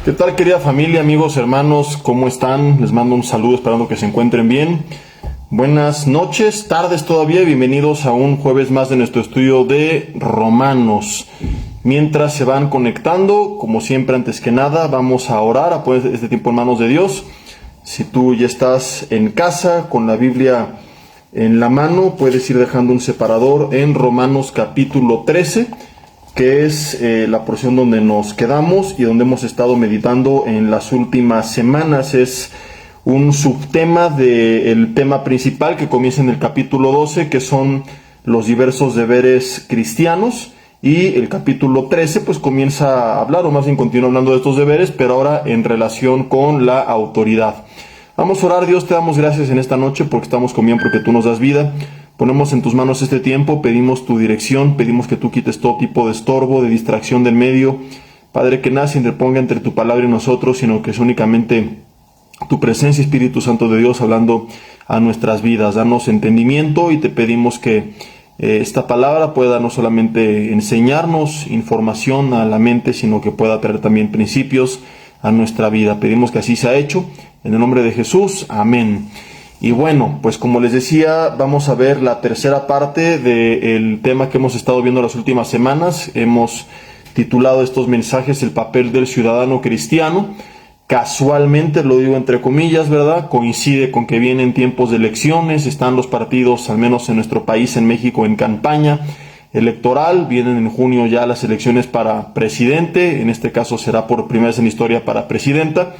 ¿Qué tal, querida familia, amigos, hermanos? ¿Cómo están? Les mando un saludo esperando que se encuentren bien. Buenas noches, tardes todavía, bienvenidos a un jueves más de nuestro estudio de Romanos. Mientras se van conectando, como siempre, antes que nada, vamos a orar, a poner este tiempo en manos de Dios. Si tú ya estás en casa con la Biblia en la mano, puedes ir dejando un separador en Romanos capítulo 13, que es la porción donde nos quedamos y donde hemos estado meditando en las últimas semanas. Es un subtema del tema principal que comienza en el capítulo 12, que son los diversos deberes cristianos, y el capítulo 13 pues comienza a hablar, o más bien continúa hablando de estos deberes, pero ahora en relación con la autoridad. Vamos a orar. Dios, te damos gracias en esta noche porque estamos con bien, porque tú nos das vida. Ponemos en tus manos este tiempo, pedimos tu dirección, pedimos que tú quites todo tipo de estorbo, de distracción del medio. Padre, que nada se interponga entre tu palabra y nosotros, sino que es únicamente tu presencia, Espíritu Santo de Dios, hablando a nuestras vidas. Danos entendimiento y te pedimos que esta palabra pueda no solamente enseñarnos información a la mente, sino que pueda traer también principios a nuestra vida. Pedimos que así sea hecho, en el nombre de Jesús, amén. Y bueno, pues como les decía, vamos a ver la tercera parte del tema que hemos estado viendo las últimas semanas. Hemos titulado estos mensajes el papel del ciudadano cristiano. Casualmente, lo digo entre comillas, ¿verdad? Coincide con que vienen tiempos de elecciones, están los partidos, al menos en nuestro país, en México, en campaña electoral. Vienen en junio ya las elecciones para presidente, en este caso será por primera vez en la historia para presidenta.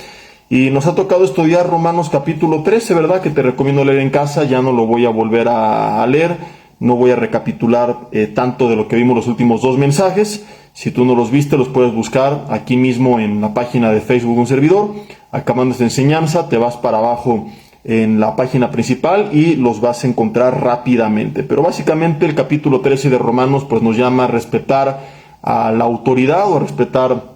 Y nos ha tocado estudiar Romanos capítulo 13, ¿verdad? Que te recomiendo leer en casa. Ya no lo voy a volver a leer. No voy a recapitular tanto de lo que vimos los últimos dos mensajes. Si tú no los viste, los puedes buscar aquí mismo en la página de Facebook de un servidor. Acabando esta enseñanza, te vas para abajo en la página principal y los vas a encontrar rápidamente. Pero básicamente el capítulo 13 de Romanos pues nos llama a respetar a la autoridad o a respetar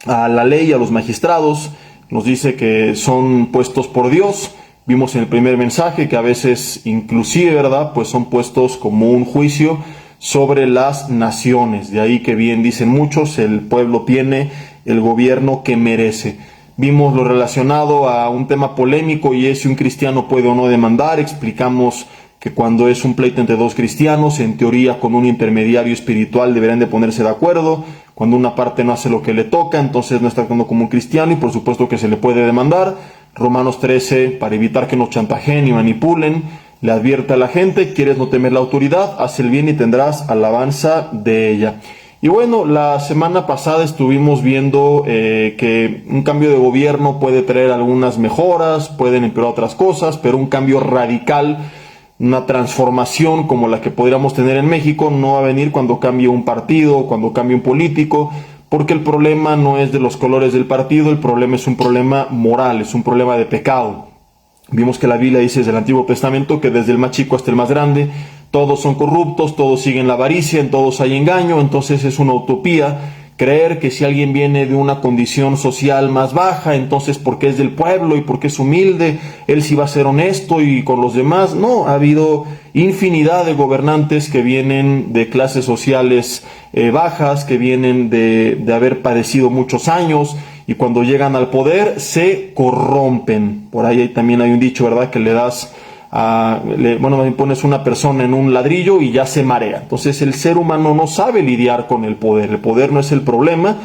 a la ley, a los magistrados. Nos dice que son puestos por Dios. Vimos en el primer mensaje que a veces inclusive, ¿verdad?, pues son puestos como un juicio sobre las naciones. De ahí que bien dicen muchos, el pueblo tiene el gobierno que merece. Vimos lo relacionado a un tema polémico, y es si un cristiano puede o no demandar. Explicamos que cuando es un pleito entre dos cristianos, en teoría con un intermediario espiritual deberían de ponerse de acuerdo. Cuando una parte no hace lo que le toca, entonces no está actuando como un cristiano y por supuesto que se le puede demandar. Romanos 13, para evitar que nos chantajeen y manipulen, le advierte a la gente: quieres no temer la autoridad, haz el bien y tendrás alabanza de ella. Y bueno, la semana pasada estuvimos viendo que un cambio de gobierno puede traer algunas mejoras, pueden empeorar otras cosas, pero un cambio radical, una transformación como la que podríamos tener en México, no va a venir cuando cambie un partido, cuando cambie un político, porque el problema no es de los colores del partido, el problema es un problema moral, es un problema de pecado. Vimos que la Biblia dice desde el Antiguo Testamento que desde el más chico hasta el más grande, todos son corruptos, todos siguen la avaricia, en todos hay engaño. Entonces es una utopía creer que si alguien viene de una condición social más baja, entonces porque es del pueblo y porque es humilde, él sí va a ser honesto y con los demás. No, ha habido infinidad de gobernantes que vienen de clases sociales bajas, que vienen de haber padecido muchos años, y cuando llegan al poder se corrompen. Por ahí también hay un dicho, ¿verdad?, que le das pones una persona en un ladrillo y ya se marea. Entonces el ser humano no sabe lidiar con el poder. El poder no es el problema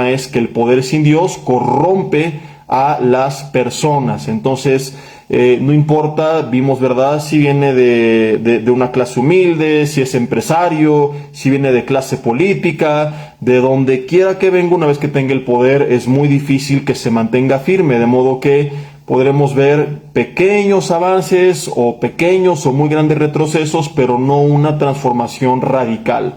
es que el poder sin Dios corrompe a las personas. Entonces no importa, vimos, ¿verdad?, si viene de una clase humilde, si es empresario, si viene de clase política, de donde quiera que venga, una vez que tenga el poder es muy difícil que se mantenga firme, de modo que podremos ver pequeños avances o pequeños o muy grandes retrocesos, pero no una transformación radical.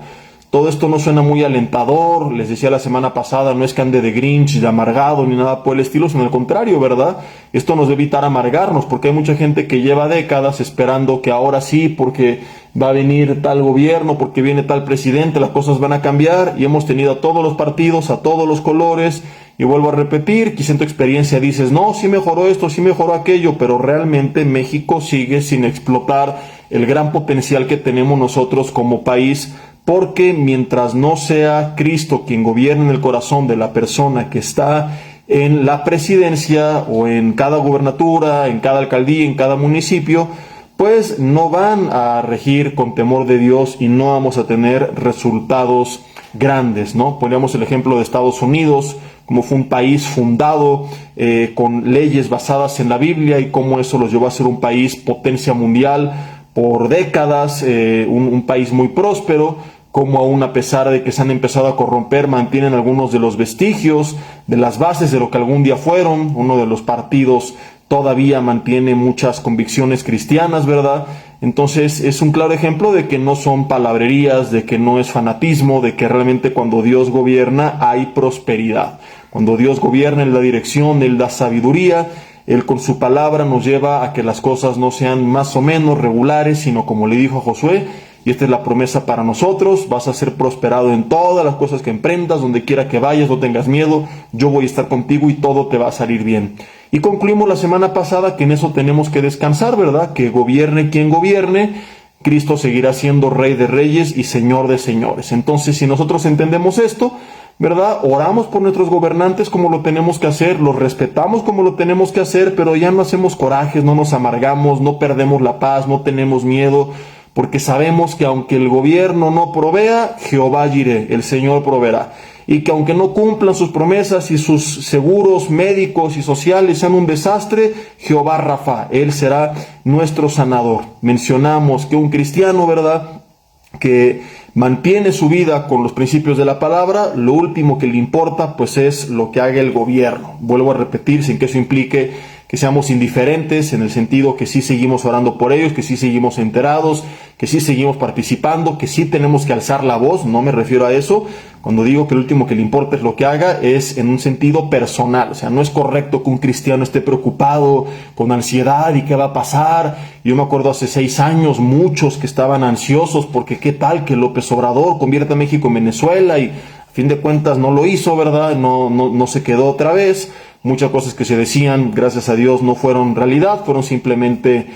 Todo esto no suena muy alentador. Les decía la semana pasada, no es que ande de Grinch, de amargado, ni nada por el estilo, sino al contrario, ¿verdad? Esto nos debe evitar amargarnos, porque hay mucha gente que lleva décadas esperando que ahora sí, porque va a venir tal gobierno, porque viene tal presidente, las cosas van a cambiar, y hemos tenido a todos los partidos, a todos los colores. Y vuelvo a repetir, quizá en tu experiencia dices, no, sí mejoró esto, sí mejoró aquello, pero realmente México sigue sin explotar el gran potencial que tenemos nosotros como país porque mientras no sea Cristo quien gobierne en el corazón de la persona que está en la presidencia o en cada gobernatura, en cada alcaldía, en cada municipio, pues no van a regir con temor de Dios y no vamos a tener resultados grandes, ¿no? Poníamos el ejemplo de Estados Unidos, como fue un país fundado con leyes basadas en la Biblia y cómo eso los llevó a ser un país potencia mundial por décadas, un país muy próspero, como aún a pesar de que se han empezado a corromper, mantienen algunos de los vestigios, de las bases de lo que algún día fueron. Uno de los partidos todavía mantiene muchas convicciones cristianas, ¿verdad? Entonces es un claro ejemplo de que no son palabrerías, de que no es fanatismo, de que realmente cuando Dios gobierna hay prosperidad. Cuando Dios gobierna en la dirección, Él da sabiduría, Él con su palabra nos lleva a que las cosas no sean más o menos regulares, sino como le dijo a Josué, y esta es la promesa para nosotros: vas a ser prosperado en todas las cosas que emprendas, donde quiera que vayas, no tengas miedo, yo voy a estar contigo y todo te va a salir bien. Y concluimos la semana pasada que en eso tenemos que descansar, ¿verdad? Que gobierne quien gobierne, Cristo seguirá siendo Rey de Reyes y Señor de Señores. Entonces, si nosotros entendemos esto, ¿verdad? Oramos por nuestros gobernantes como lo tenemos que hacer, los respetamos como lo tenemos que hacer, pero ya no hacemos corajes, no nos amargamos, no perdemos la paz, no tenemos miedo, porque sabemos que aunque el gobierno no provea, Jehová Jireh, el Señor proveerá. Y que aunque no cumplan sus promesas y sus seguros médicos y sociales sean un desastre, Jehová Rafa, Él será nuestro sanador. Mencionamos que un cristiano, ¿verdad?, que mantiene su vida con los principios de la palabra, lo último que le importa pues es lo que haga el gobierno. Vuelvo a repetir, sin que eso implique que seamos indiferentes, en el sentido que sí seguimos orando por ellos, que sí seguimos enterados, que sí seguimos participando, que sí tenemos que alzar la voz. No me refiero a eso. Cuando digo que lo último que le importa es lo que haga, es en un sentido personal. O sea, no es correcto que un cristiano esté preocupado, con ansiedad, y qué va a pasar. Yo me acuerdo hace 6 años, muchos que estaban ansiosos porque qué tal que López Obrador convierta a México en Venezuela, y a fin de cuentas no lo hizo, ¿verdad? No se quedó otra vez. Muchas cosas que se decían, gracias a Dios, no fueron realidad, fueron simplemente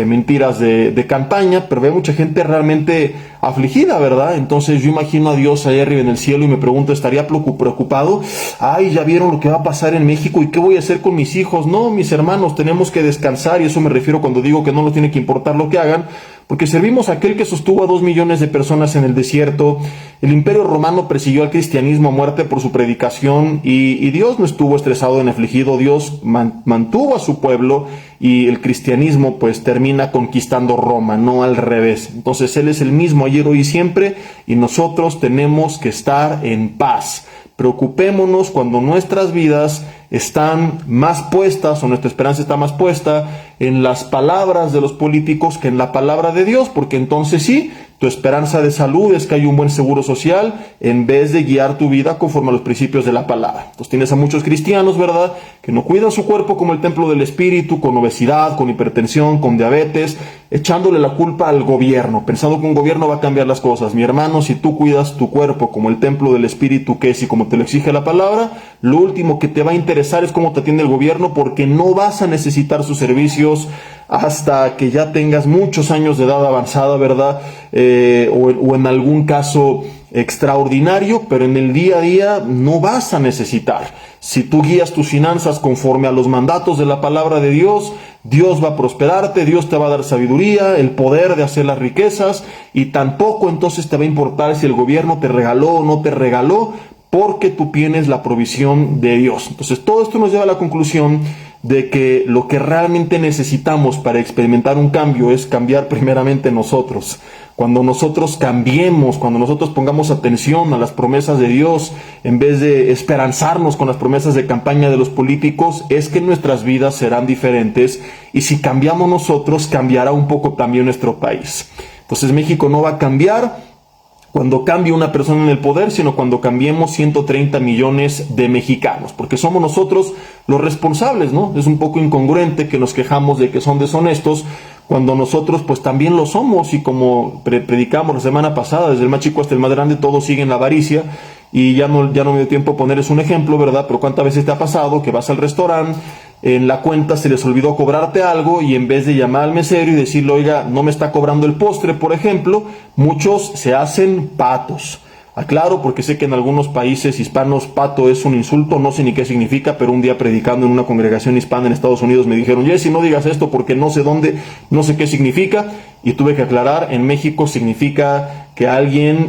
mentiras de campaña, pero veo mucha gente realmente afligida, ¿verdad? Entonces yo imagino a Dios allá arriba en el cielo y me pregunto, ¿estaría preocupado? Ay, ya vieron lo que va a pasar en México, ¿y qué voy a hacer con mis hijos? No, mis hermanos, tenemos que descansar, y eso me refiero cuando digo que no nos tiene que importar lo que hagan, porque servimos a aquel que sostuvo a 2 millones de personas en el desierto. El Imperio Romano persiguió al cristianismo a muerte por su predicación, y Dios no estuvo estresado ni afligido. Dios mantuvo a su pueblo, y el cristianismo pues termina conquistando Roma, no al revés. Entonces Él es el mismo ayer, hoy y siempre, y nosotros tenemos que estar en paz. Preocupémonos cuando nuestras vidas están más puestas, o nuestra esperanza está más puesta en las palabras de los políticos que en la palabra de Dios, porque entonces sí, tu esperanza de salud es que hay un buen seguro social, en vez de guiar tu vida conforme a los principios de la palabra. Entonces tienes a muchos cristianos, ¿verdad?, que no cuidan su cuerpo como el templo del espíritu, con obesidad, con hipertensión, con diabetes, echándole la culpa al gobierno, pensando que un gobierno va a cambiar las cosas. Mi hermano, si tú cuidas tu cuerpo como el templo del espíritu que es y como te lo exige la palabra, lo último que te va a interesar es cómo te atiende el gobierno, porque no vas a necesitar sus servicios hasta que ya tengas muchos años de edad avanzada, ¿verdad? O en algún caso extraordinario, pero en el día a día no vas a necesitar. Si tú guías tus finanzas conforme a los mandatos de la palabra de Dios, Dios va a prosperarte, Dios te va a dar sabiduría, el poder de hacer las riquezas, y tampoco entonces te va a importar si el gobierno te regaló o no te regaló, porque tú tienes la provisión de Dios. Entonces todo esto nos lleva a la conclusión de que lo que realmente necesitamos para experimentar un cambio es cambiar primeramente nosotros. Cuando nosotros cambiemos, cuando nosotros pongamos atención a las promesas de Dios, en vez de esperanzarnos con las promesas de campaña de los políticos, es que nuestras vidas serán diferentes, y si cambiamos nosotros, cambiará un poco también nuestro país. Entonces México no va a cambiar cuando cambie una persona en el poder, sino cuando cambiemos 130 millones de mexicanos, porque somos nosotros los responsables, ¿no? Es un poco incongruente que nos quejamos de que son deshonestos, cuando nosotros pues también lo somos, y como predicamos la semana pasada, desde el más chico hasta el más grande, todos siguen la avaricia, y ya no me dio tiempo a ponerles un ejemplo, ¿verdad? Pero ¿cuántas veces te ha pasado que vas al restaurante, en la cuenta se les olvidó cobrarte algo y en vez de llamar al mesero y decirle, oiga, no me está cobrando el postre, por ejemplo, muchos se hacen patos. Aclaro, porque sé que en algunos países hispanos pato es un insulto, no sé ni qué significa, pero un día predicando en una congregación hispana en Estados Unidos me dijeron, Jesse, no digas esto porque no sé dónde, no sé qué significa, y tuve que aclarar, en México significa que alguien,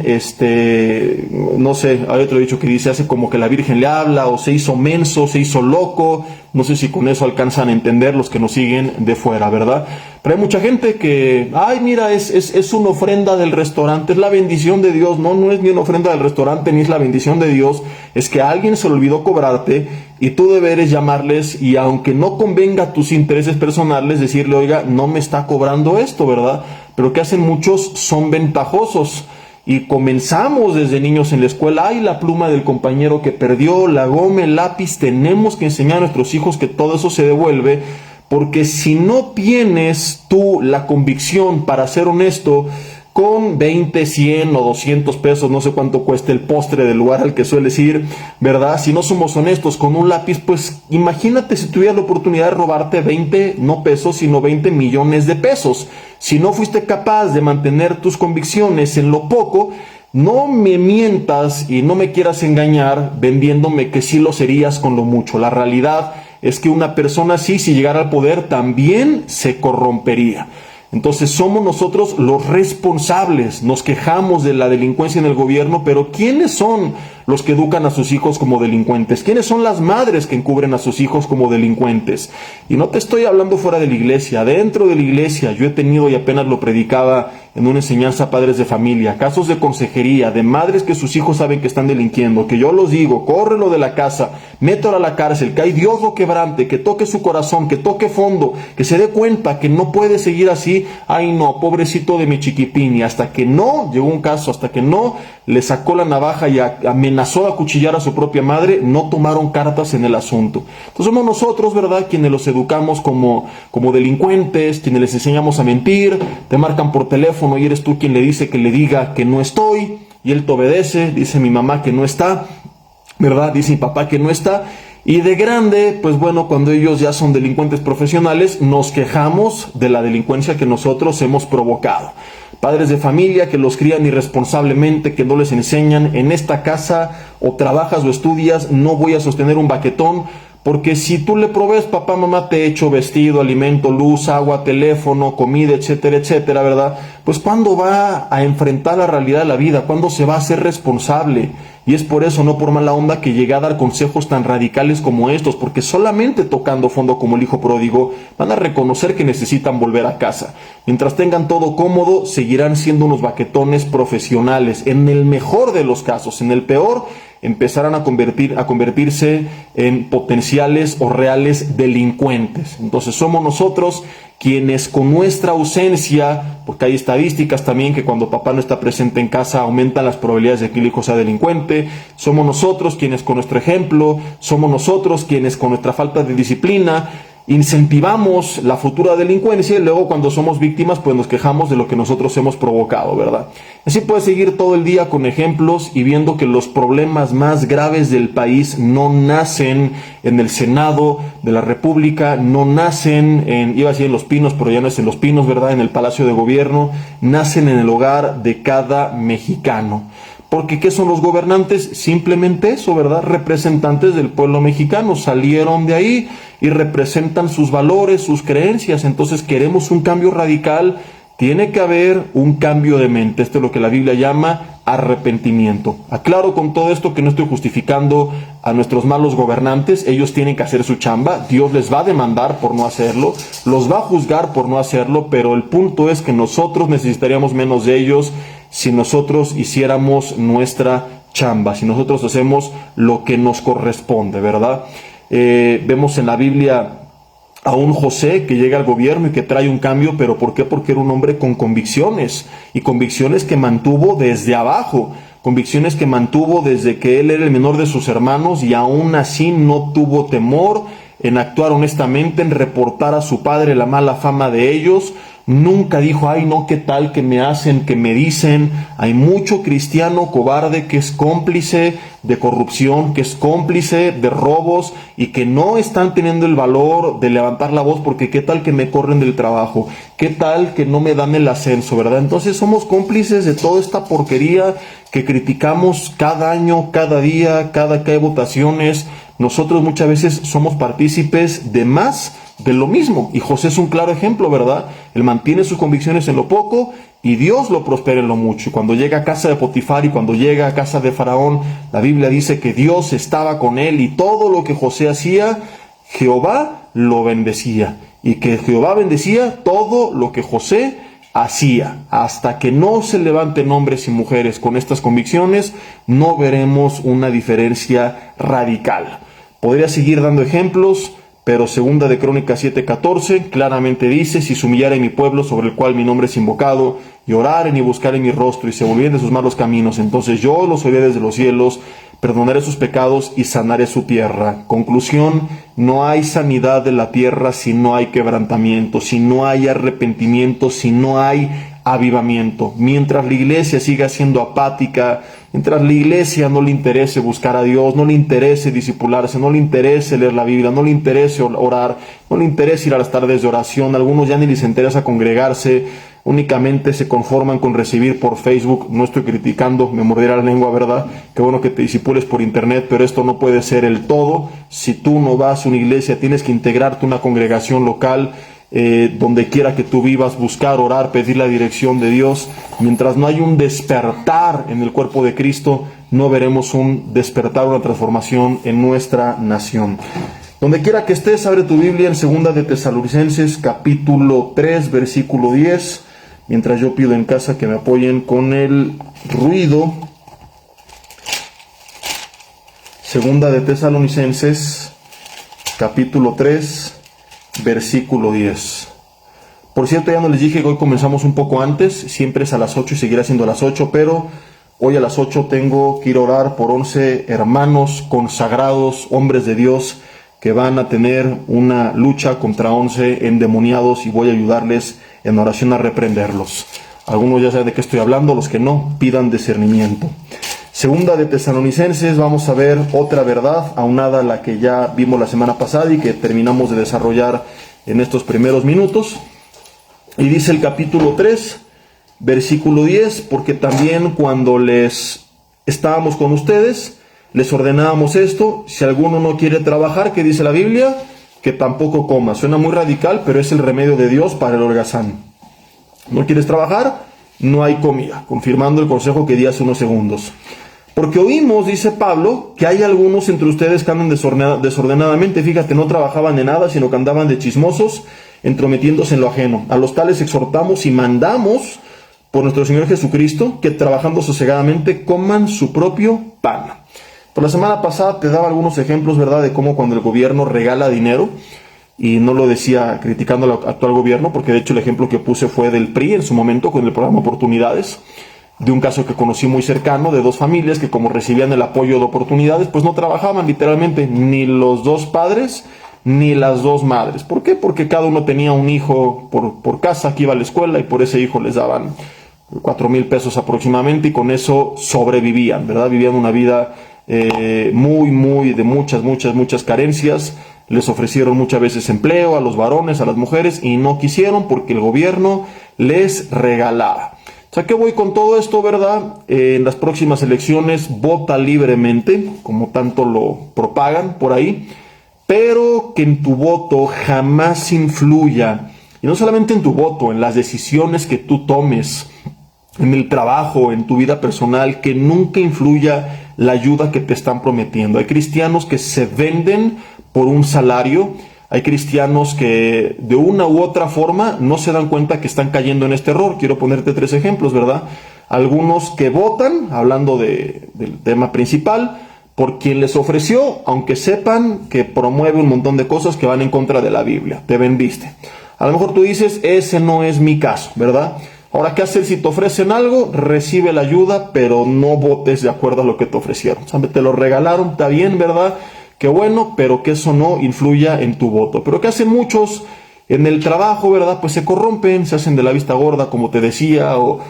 no sé, hay otro dicho que dice, hace como que la Virgen le habla, o se hizo menso, se hizo loco, no sé si con eso alcanzan a entender los que nos siguen de fuera, ¿verdad? Pero hay mucha gente que, ay, mira, es una ofrenda del restaurante, es la bendición de Dios. No, no es ni una ofrenda del restaurante, ni es la bendición de Dios, es que alguien se le olvidó cobrarte y tú deberes llamarles y aunque no convenga a tus intereses personales, decirle, oiga, no me está cobrando esto, ¿verdad? Pero que hacen muchos son ventajosos. Y comenzamos desde niños en la escuela, ay, la pluma del compañero que perdió, la goma, el lápiz, tenemos que enseñar a nuestros hijos que todo eso se devuelve, porque si no tienes tú la convicción para ser honesto, con 20, 100 o 200 pesos, no sé cuánto cueste el postre del lugar al que sueles ir, ¿verdad? Si no somos honestos con un lápiz, pues imagínate si tuvieras la oportunidad de robarte 20, no pesos, sino 20 millones de pesos. Si no fuiste capaz de mantener tus convicciones en lo poco, no me mientas y no me quieras engañar vendiéndome que sí lo serías con lo mucho. La realidad es que una persona así, si llegara al poder, también se corrompería. Entonces somos nosotros los responsables, nos quejamos de la delincuencia en el gobierno, pero ¿quiénes son los que educan a sus hijos como delincuentes? ¿Quiénes son las madres que encubren a sus hijos como delincuentes? Y no te estoy hablando fuera de la iglesia, dentro de la iglesia yo he tenido y apenas lo predicaba en una enseñanza a padres de familia, casos de consejería, de madres que sus hijos saben que están delinquiendo, que yo los digo, córrelo de la casa, mételo a la cárcel, que hay Dios lo quebrante, que toque su corazón, que toque fondo, que se dé cuenta que no puede seguir así. Ay no, pobrecito de mi chiquitín. Y hasta que no, llegó un caso, hasta que no le sacó la navaja y amenazó a acuchillar a su propia madre, no tomaron cartas en el asunto. Entonces somos nosotros, ¿verdad?, quienes los educamos como delincuentes, quienes les enseñamos a mentir, te marcan por teléfono y eres tú quien le dice que le diga que no estoy, y él te obedece, dice mi mamá que no está, ¿verdad?, dice mi papá que no está. Y de grande, pues bueno, cuando ellos ya son delincuentes profesionales, nos quejamos de la delincuencia que nosotros hemos provocado. Padres de familia que los crían irresponsablemente, que no les enseñan, en esta casa o trabajas o estudias, no voy a sostener un baquetón, porque si tú le provees, papá, mamá, techo, vestido, alimento, luz, agua, teléfono, comida, etcétera, etcétera, ¿verdad? Pues ¿cuándo va a enfrentar la realidad de la vida? ¿Cuándo se va a ser responsable? Y es por eso, no por mala onda, que llegué a dar consejos tan radicales como estos, porque solamente tocando fondo como el hijo pródigo van a reconocer que necesitan volver a casa. Mientras tengan todo cómodo, seguirán siendo unos baquetones profesionales, en el mejor de los casos. En el peor, empezarán a convertirse en potenciales o reales delincuentes. Entonces somos nosotros quienes con nuestra ausencia, porque hay estadísticas también que cuando papá no está presente en casa aumentan las probabilidades de que el hijo sea delincuente, somos nosotros quienes con nuestro ejemplo, somos nosotros quienes con nuestra falta de disciplina incentivamos la futura delincuencia y luego cuando somos víctimas pues nos quejamos de lo que nosotros hemos provocado, ¿verdad? Así puedes seguir todo el día con ejemplos y viendo que los problemas más graves del país no nacen en el Senado de la República, no nacen iba a decir en Los Pinos, pero ya no es en Los Pinos, ¿verdad?, en el Palacio de Gobierno, nacen en el hogar de cada mexicano. Porque ¿qué son los gobernantes? Simplemente eso, ¿verdad? Representantes del pueblo mexicano, salieron de ahí y representan sus valores, sus creencias. Entonces queremos un cambio radical, tiene que haber un cambio de mente. Esto es lo que la Biblia llama arrepentimiento. Aclaro con todo esto que no estoy justificando a nuestros malos gobernantes, ellos tienen que hacer su chamba, Dios les va a demandar por no hacerlo, los va a juzgar por no hacerlo, pero el punto es que nosotros necesitaríamos menos de ellos si nosotros hiciéramos nuestra chamba, si nosotros hacemos lo que nos corresponde, ¿verdad? Vemos en la Biblia a un José que llega al gobierno y que trae un cambio, pero ¿por qué? Porque era un hombre con convicciones, y convicciones que mantuvo desde abajo, convicciones que mantuvo desde que él era el menor de sus hermanos, y aún así no tuvo temor en actuar honestamente, en reportar a su padre la mala fama de ellos. Nunca dijo, ay no, qué tal que me hacen, que me dicen. Hay mucho cristiano cobarde que es cómplice de corrupción, que es cómplice de robos y que no están teniendo el valor de levantar la voz porque qué tal que me corren del trabajo, qué tal que no me dan el ascenso, ¿verdad? Entonces somos cómplices de toda esta porquería que criticamos cada año, cada día, cada que hay votaciones. Nosotros muchas veces somos partícipes de más de lo mismo, y José es un claro ejemplo, ¿verdad? Él mantiene sus convicciones en lo poco y Dios lo prospera en lo mucho. Y cuando llega a casa de Potifar y cuando llega a casa de Faraón, la Biblia dice que Dios estaba con él y todo lo que José hacía, Jehová lo bendecía, y que Jehová bendecía todo lo que José hacía. Hasta que no se levanten hombres y mujeres con estas convicciones, no veremos una diferencia radical. Podría seguir dando ejemplos, pero segunda de Crónicas 7:14 claramente dice, si se humillare mi pueblo sobre el cual mi nombre es invocado, y oraren y buscaren mi rostro, y se volvieren de sus malos caminos, entonces yo los oiré desde los cielos, perdonaré sus pecados y sanaré su tierra. Conclusión, no hay sanidad de la tierra si no hay quebrantamiento, si no hay arrepentimiento, si no hay avivamiento. Mientras la iglesia siga siendo apática, mientras la iglesia no le interese buscar a Dios, no le interese discipularse, no le interese leer la Biblia, no le interese orar, no le interese ir a las tardes de oración, algunos ya ni les interesa congregarse, únicamente se conforman con recibir por Facebook. No estoy criticando, me morderá la lengua, ¿verdad? Qué bueno que te disipules por internet, pero esto no puede ser el todo. Si tú no vas a una iglesia, tienes que integrarte a una congregación local, donde quiera que tú vivas, buscar, orar, pedir la dirección de Dios. Mientras no hay un despertar en el cuerpo de Cristo, no veremos un despertar, una transformación en nuestra nación. Donde quiera que estés, abre tu Biblia en segunda de Tesalonicenses, capítulo 3, versículo 10. Mientras yo pido en casa que me apoyen con el ruido. Segunda de Tesalonicenses, capítulo 3, versículo 10. Por cierto, ya no les dije que hoy comenzamos un poco antes, siempre es a las 8 y seguirá siendo a las 8, pero hoy a las 8 tengo que ir a orar por 11 hermanos consagrados, hombres de Dios, que van a tener una lucha contra 11 endemoniados, y voy a ayudarles en oración a reprenderlos. Algunos ya saben de qué estoy hablando, los que no, pidan discernimiento. Segunda de Tesalonicenses, vamos a ver otra verdad, aunada a la que ya vimos la semana pasada y que terminamos de desarrollar en estos primeros minutos. Y dice el capítulo 3, versículo 10, porque también cuando estábamos con ustedes, les ordenábamos esto: si alguno no quiere trabajar, ¿qué dice la Biblia? Que tampoco coma. Suena muy radical, pero es el remedio de Dios para el holgazán. ¿No quieres trabajar? No hay comida, confirmando el consejo que di hace unos segundos. Porque oímos, dice Pablo, que hay algunos entre ustedes que andan desordenadamente. Fíjate, no trabajaban en nada, sino que andaban de chismosos, entrometiéndose en lo ajeno. A los tales exhortamos y mandamos por nuestro Señor Jesucristo que trabajando sosegadamente coman su propio pan. Por la semana pasada te daba algunos ejemplos, ¿verdad?, de cómo cuando el gobierno regala dinero, y no lo decía criticando al actual gobierno, porque de hecho el ejemplo que puse fue del PRI en su momento con el programa Oportunidades, de un caso que conocí muy cercano de dos familias que, como recibían el apoyo de Oportunidades, pues no trabajaban literalmente ni los dos padres ni las dos madres. ¿Por qué? Porque cada uno tenía un hijo por casa que iba a la escuela, y por ese hijo les daban 4,000 pesos aproximadamente, y con eso sobrevivían, ¿verdad? Vivían una vida muy de muchas carencias. Les ofrecieron muchas veces empleo a los varones, a las mujeres, y no quisieron porque el gobierno les regalaba. O sea, ¿qué voy con todo esto, verdad? En las próximas elecciones vota libremente, como tanto lo propagan por ahí, pero que en tu voto jamás influya, y no solamente en tu voto, en las decisiones que tú tomes, en el trabajo, en tu vida personal, que nunca influya la ayuda que te están prometiendo. Hay cristianos que se venden por un salario. Hay cristianos que de una u otra forma no se dan cuenta que están cayendo en este error. Quiero ponerte 3 ejemplos, ¿verdad? Algunos que votan, hablando del tema principal, por quien les ofreció, aunque sepan que promueve un montón de cosas que van en contra de la Biblia. Te vendiste. A lo mejor tú dices, ese no es mi caso, ¿verdad? Ahora, ¿qué hacer si te ofrecen algo? Recibe la ayuda, pero no votes de acuerdo a lo que te ofrecieron. O sea, te lo regalaron, está bien, ¿verdad? qué bueno, pero que eso no influya en tu voto. Pero ¿qué hacen muchos en el trabajo, verdad? Pues se corrompen, se hacen de la vista gorda, como te decía, o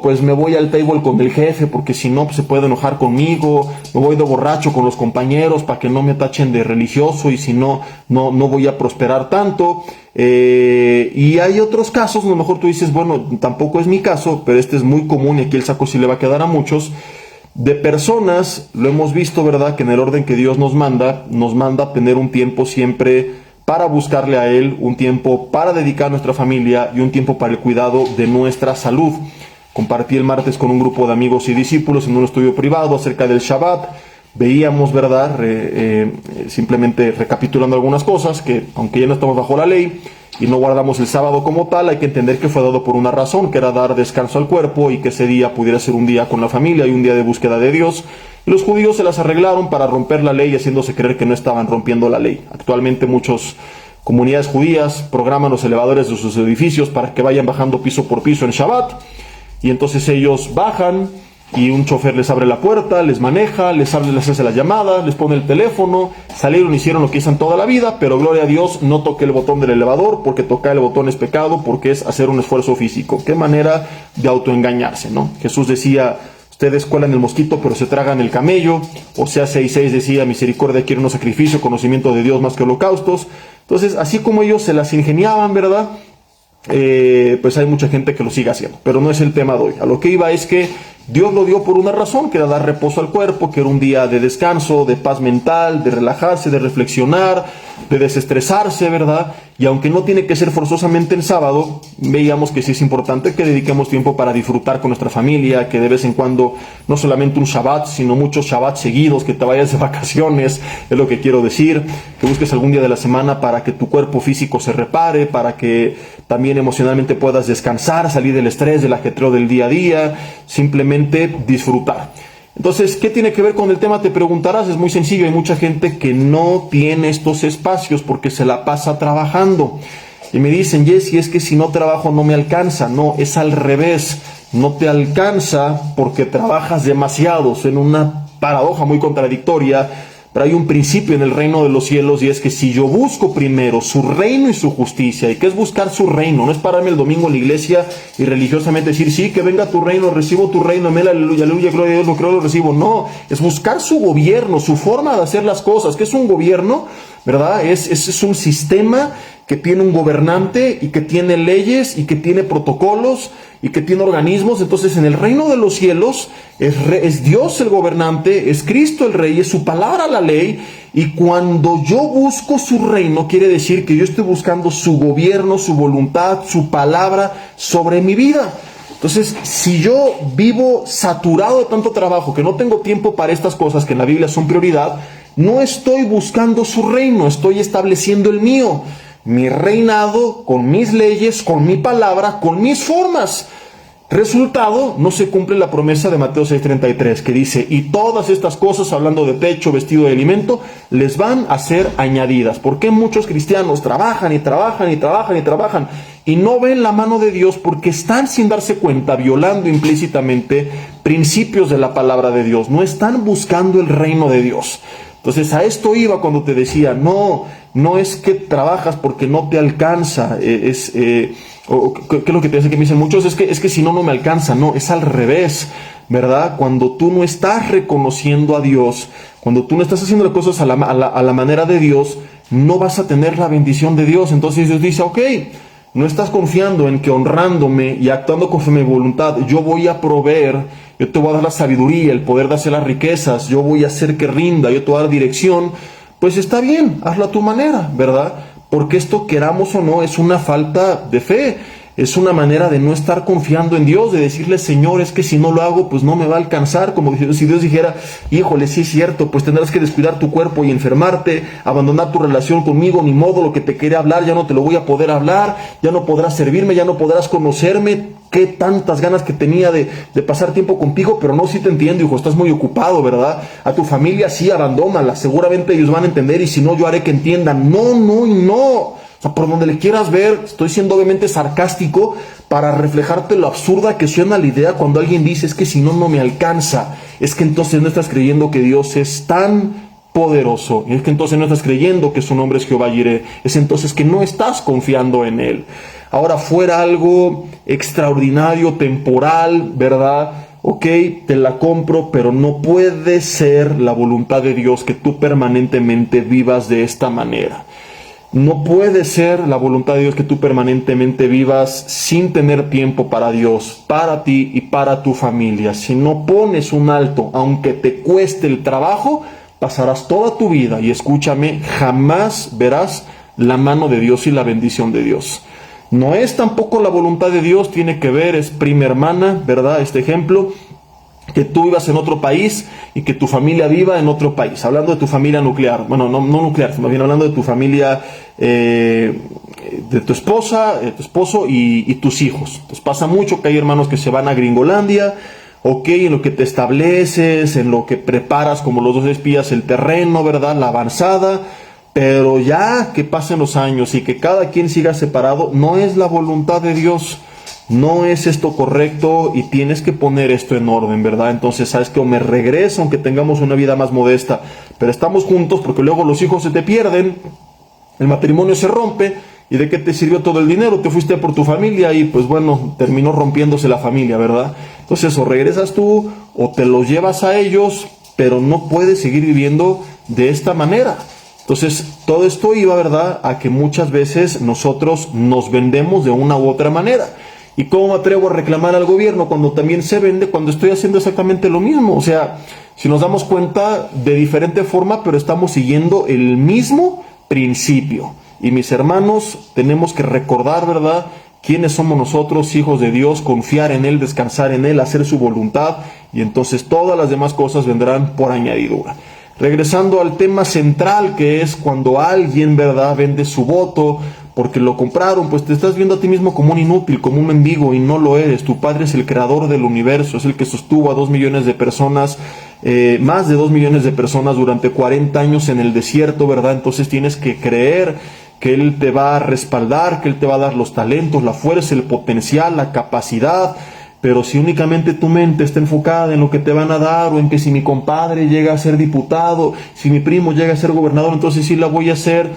pues me voy al table con el jefe porque si no pues se puede enojar conmigo, me voy de borracho con los compañeros para que no me tachen de religioso y si no, no voy a prosperar tanto. Y hay otros casos, a lo mejor tú dices, bueno, tampoco es mi caso, pero este es muy común y aquí el saco sí le va a quedar a muchos, de personas, lo hemos visto, ¿verdad? Que en el orden que Dios nos manda tener un tiempo siempre para buscarle a Él, un tiempo para dedicar a nuestra familia y un tiempo para el cuidado de nuestra salud. Compartí el martes con un grupo de amigos y discípulos en un estudio privado acerca del Shabbat. Veíamos, ¿verdad? Simplemente recapitulando algunas cosas, que aunque ya no estamos bajo la ley y no guardamos el sábado como tal, hay que entender que fue dado por una razón, que era dar descanso al cuerpo y que ese día pudiera ser un día con la familia y un día de búsqueda de Dios. Y los judíos se las arreglaron para romper la ley, haciéndose creer que no estaban rompiendo la ley. Actualmente muchas comunidades judías programan los elevadores de sus edificios para que vayan bajando piso por piso en Shabbat. Y entonces ellos bajan y un chofer les abre la puerta, les maneja, les hace las llamadas, les pone el teléfono, salieron, hicieron lo que hicieron toda la vida, pero gloria a Dios, no toque el botón del elevador, porque tocar el botón es pecado, porque es hacer un esfuerzo físico. Qué manera de autoengañarse, ¿no? Jesús decía, ustedes cuelan el mosquito, pero se tragan el camello. Oseas 6:6 decía, misericordia quiere un sacrificio, conocimiento de Dios más que holocaustos. Entonces, así como ellos se las ingeniaban, ¿verdad? Pues hay mucha gente que lo sigue haciendo, pero no es el tema de hoy. A lo que iba es que Dios lo dio por una razón, que era dar reposo al cuerpo, que era un día de descanso, de paz mental, de relajarse, de reflexionar, de desestresarse, ¿verdad? Y aunque no tiene que ser forzosamente el sábado, veíamos que sí es importante que dediquemos tiempo para disfrutar con nuestra familia, que de vez en cuando, no solamente un Shabbat, sino muchos Shabbats seguidos, que te vayas de vacaciones, es lo que quiero decir, que busques algún día de la semana para que tu cuerpo físico se repare, para que también emocionalmente puedas descansar, salir del estrés, del ajetreo del día a día, simplemente disfrutar. Entonces, ¿qué tiene que ver con el tema? Te preguntarás. Es muy sencillo. Hay mucha gente que no tiene estos espacios porque se la pasa trabajando. Y me dicen, Jesse, es que si no trabajo no me alcanza. No, es al revés. No te alcanza porque trabajas demasiado. En una paradoja muy contradictoria. Pero hay un principio en el reino de los cielos y es que si yo busco primero su reino y su justicia, ¿y qué es buscar su reino? No es pararme el domingo en la iglesia y religiosamente decir, sí, que venga tu reino, recibo tu reino, amén, aleluya, aleluya, gloria a Dios, lo creo, lo recibo. No, es buscar su gobierno, su forma de hacer las cosas. ¿Qué es un gobierno? ¿Verdad? Es un sistema que tiene un gobernante y que tiene leyes y que tiene protocolos y que tiene organismos. Entonces, en el reino de los cielos es Dios el gobernante, es Cristo el rey, es su palabra la ley. Y cuando yo busco su reino, quiere decir que yo estoy buscando su gobierno, su voluntad, su palabra sobre mi vida. Entonces, si yo vivo saturado de tanto trabajo, que no tengo tiempo para estas cosas que en la Biblia son prioridad, no estoy buscando su reino, estoy estableciendo el mío. Mi reinado, con mis leyes, con mi palabra, con mis formas. Resultado, no se cumple la promesa de Mateo 6:33, que dice, y todas estas cosas, hablando de techo, vestido y alimento, les van a ser añadidas. ¿Por qué muchos cristianos trabajan y trabajan y trabajan y trabajan y no ven la mano de Dios? Porque están, sin darse cuenta, violando implícitamente principios de la palabra de Dios. No están buscando el reino de Dios. Entonces, a esto iba cuando te decía, no es que trabajas porque no te alcanza, ¿qué es lo que te dice que me dicen muchos? Es que si no me alcanza. No, es al revés, ¿verdad? Cuando tú no estás reconociendo a Dios, cuando tú no estás haciendo las cosas a la manera de Dios, no vas a tener la bendición de Dios. Entonces Dios dice, ok, no estás confiando en que honrándome y actuando conforme a mi voluntad, yo voy a proveer, yo te voy a dar la sabiduría, el poder de hacer las riquezas, yo voy a hacer que rinda, yo te voy a dar dirección. Pues está bien, hazlo a tu manera, ¿verdad? Porque esto, queramos o no, es una falta de fe. Es una manera de no estar confiando en Dios, de decirle, Señor, es que si no lo hago, pues no me va a alcanzar. Como si Dios dijera, híjole, sí es cierto, pues tendrás que descuidar tu cuerpo y enfermarte, abandonar tu relación conmigo, ni modo, lo que te quería hablar, ya no te lo voy a poder hablar, ya no podrás servirme, ya no podrás conocerme. Qué tantas ganas que tenía de pasar tiempo contigo, pero no, sí te entiendo, hijo, estás muy ocupado, ¿verdad? A tu familia sí, abandónala, seguramente ellos van a entender, y si no, yo haré que entiendan. No, no y no. O sea, por donde le quieras ver, estoy siendo obviamente sarcástico para reflejarte lo absurda que suena la idea cuando alguien dice, es que si no, no me alcanza. Es que entonces no estás creyendo que Dios es tan poderoso. Y es que entonces no estás creyendo que su nombre es Jehová Jireh. Es entonces que no estás confiando en Él. Ahora, fuera algo extraordinario, temporal, ¿verdad? Ok, te la compro, pero no puede ser la voluntad de Dios que tú permanentemente vivas de esta manera. No puede ser la voluntad de Dios que tú permanentemente vivas sin tener tiempo para Dios, para ti y para tu familia. Si no pones un alto, aunque te cueste el trabajo, pasarás toda tu vida, y escúchame, jamás verás la mano de Dios y la bendición de Dios. No es tampoco la voluntad de Dios, tiene que ver, es prima hermana, ¿verdad? Este ejemplo, que tú vivas en otro país y que tu familia viva en otro país. Hablando de tu familia nuclear, bueno, no nuclear, sino bien hablando de tu familia, de tu esposa, tu esposo y tus hijos. Entonces pasa mucho que hay hermanos que se van a Gringolandia, ok, en lo que te estableces, en lo que preparas como los dos espías el terreno, ¿verdad? La avanzada. Pero ya que pasen los años y que cada quien siga separado, no es la voluntad de Dios. No es esto correcto y tienes que poner esto en orden, ¿verdad? Entonces, ¿sabes qué? O me regreso, aunque tengamos una vida más modesta, pero estamos juntos porque luego los hijos se te pierden, el matrimonio se rompe, ¿y de qué te sirvió todo el dinero? Te fuiste por tu familia y pues bueno, terminó rompiéndose la familia, ¿verdad? Entonces, o regresas tú o te los llevas a ellos, pero no puedes seguir viviendo de esta manera. Entonces, todo esto iba, ¿verdad?, a que muchas veces nosotros nos vendemos de una u otra manera. ¿Y cómo me atrevo a reclamar al gobierno cuando también se vende cuando estoy haciendo exactamente lo mismo? O sea, si nos damos cuenta, de diferente forma, pero estamos siguiendo el mismo principio. Y mis hermanos, tenemos que recordar, ¿verdad?, quiénes somos nosotros, hijos de Dios, confiar en Él, descansar en Él, hacer su voluntad, y entonces todas las demás cosas vendrán por añadidura. Regresando al tema central, que es cuando alguien, ¿verdad?, vende su voto porque lo compraron, pues te estás viendo a ti mismo como un inútil, como un mendigo, y no lo eres. Tu Padre es el creador del universo, es el que sostuvo a 2 millones de personas, más de 2 millones de personas durante 40 años en el desierto, ¿verdad? Entonces tienes que creer que Él te va a respaldar, que Él te va a dar los talentos, la fuerza, el potencial, la capacidad. Pero si únicamente tu mente está enfocada en lo que te van a dar, o en que si mi compadre llega a ser diputado, si mi primo llega a ser gobernador, entonces sí la voy a hacer,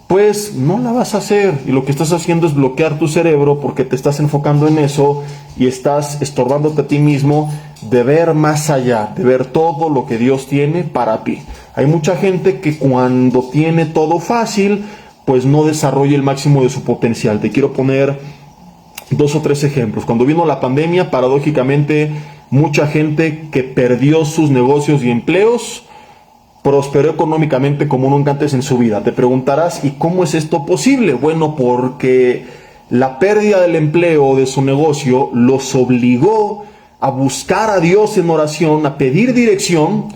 pues no la vas a hacer. Y lo que estás haciendo es bloquear tu cerebro porque te estás enfocando en eso y estás estorbándote a ti mismo de ver más allá, de ver todo lo que Dios tiene para ti. Hay mucha gente que cuando tiene todo fácil, pues no desarrolla el máximo de su potencial. Te quiero poner 2 o 3 ejemplos. Cuando vino la pandemia, paradójicamente, mucha gente que perdió sus negocios y empleos prosperó económicamente como nunca antes en su vida. Te preguntarás, ¿y cómo es esto posible? Bueno, porque la pérdida del empleo de su negocio los obligó a buscar a Dios en oración, a pedir dirección,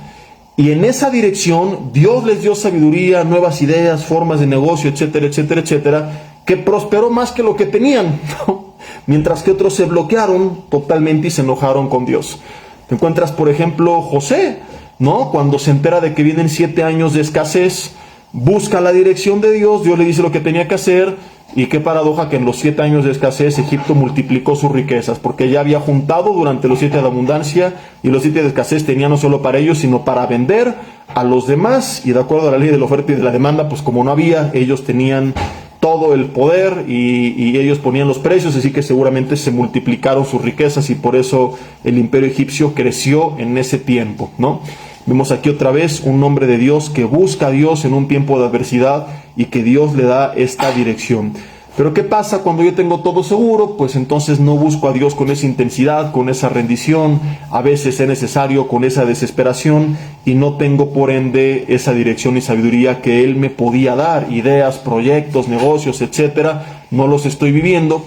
y en esa dirección Dios les dio sabiduría, nuevas ideas, formas de negocio, etcétera, etcétera, etcétera, que prosperó más que lo que tenían, ¿no? Mientras que otros se bloquearon totalmente y se enojaron con Dios. Te encuentras, por ejemplo, José, ¿no? Cuando se entera de que vienen 7 años de escasez, busca la dirección de Dios, Dios le dice lo que tenía que hacer, y qué paradoja que en los 7 años de escasez Egipto multiplicó sus riquezas, porque ya había juntado durante los 7 de abundancia, y los 7 de escasez tenía no solo para ellos, sino para vender a los demás, y de acuerdo a la ley de la oferta y de la demanda, pues como no había, ellos tenían todo el poder y ellos ponían los precios, así que seguramente se multiplicaron sus riquezas y por eso el imperio egipcio creció en ese tiempo, ¿no? Vemos aquí otra vez un hombre de Dios que busca a Dios en un tiempo de adversidad y que Dios le da esta dirección. Pero ¿qué pasa cuando yo tengo todo seguro? Pues entonces no busco a Dios con esa intensidad, con esa rendición, a veces es necesario con esa desesperación, y no tengo por ende esa dirección y sabiduría que Él me podía dar, ideas, proyectos, negocios, etcétera. No los estoy viviendo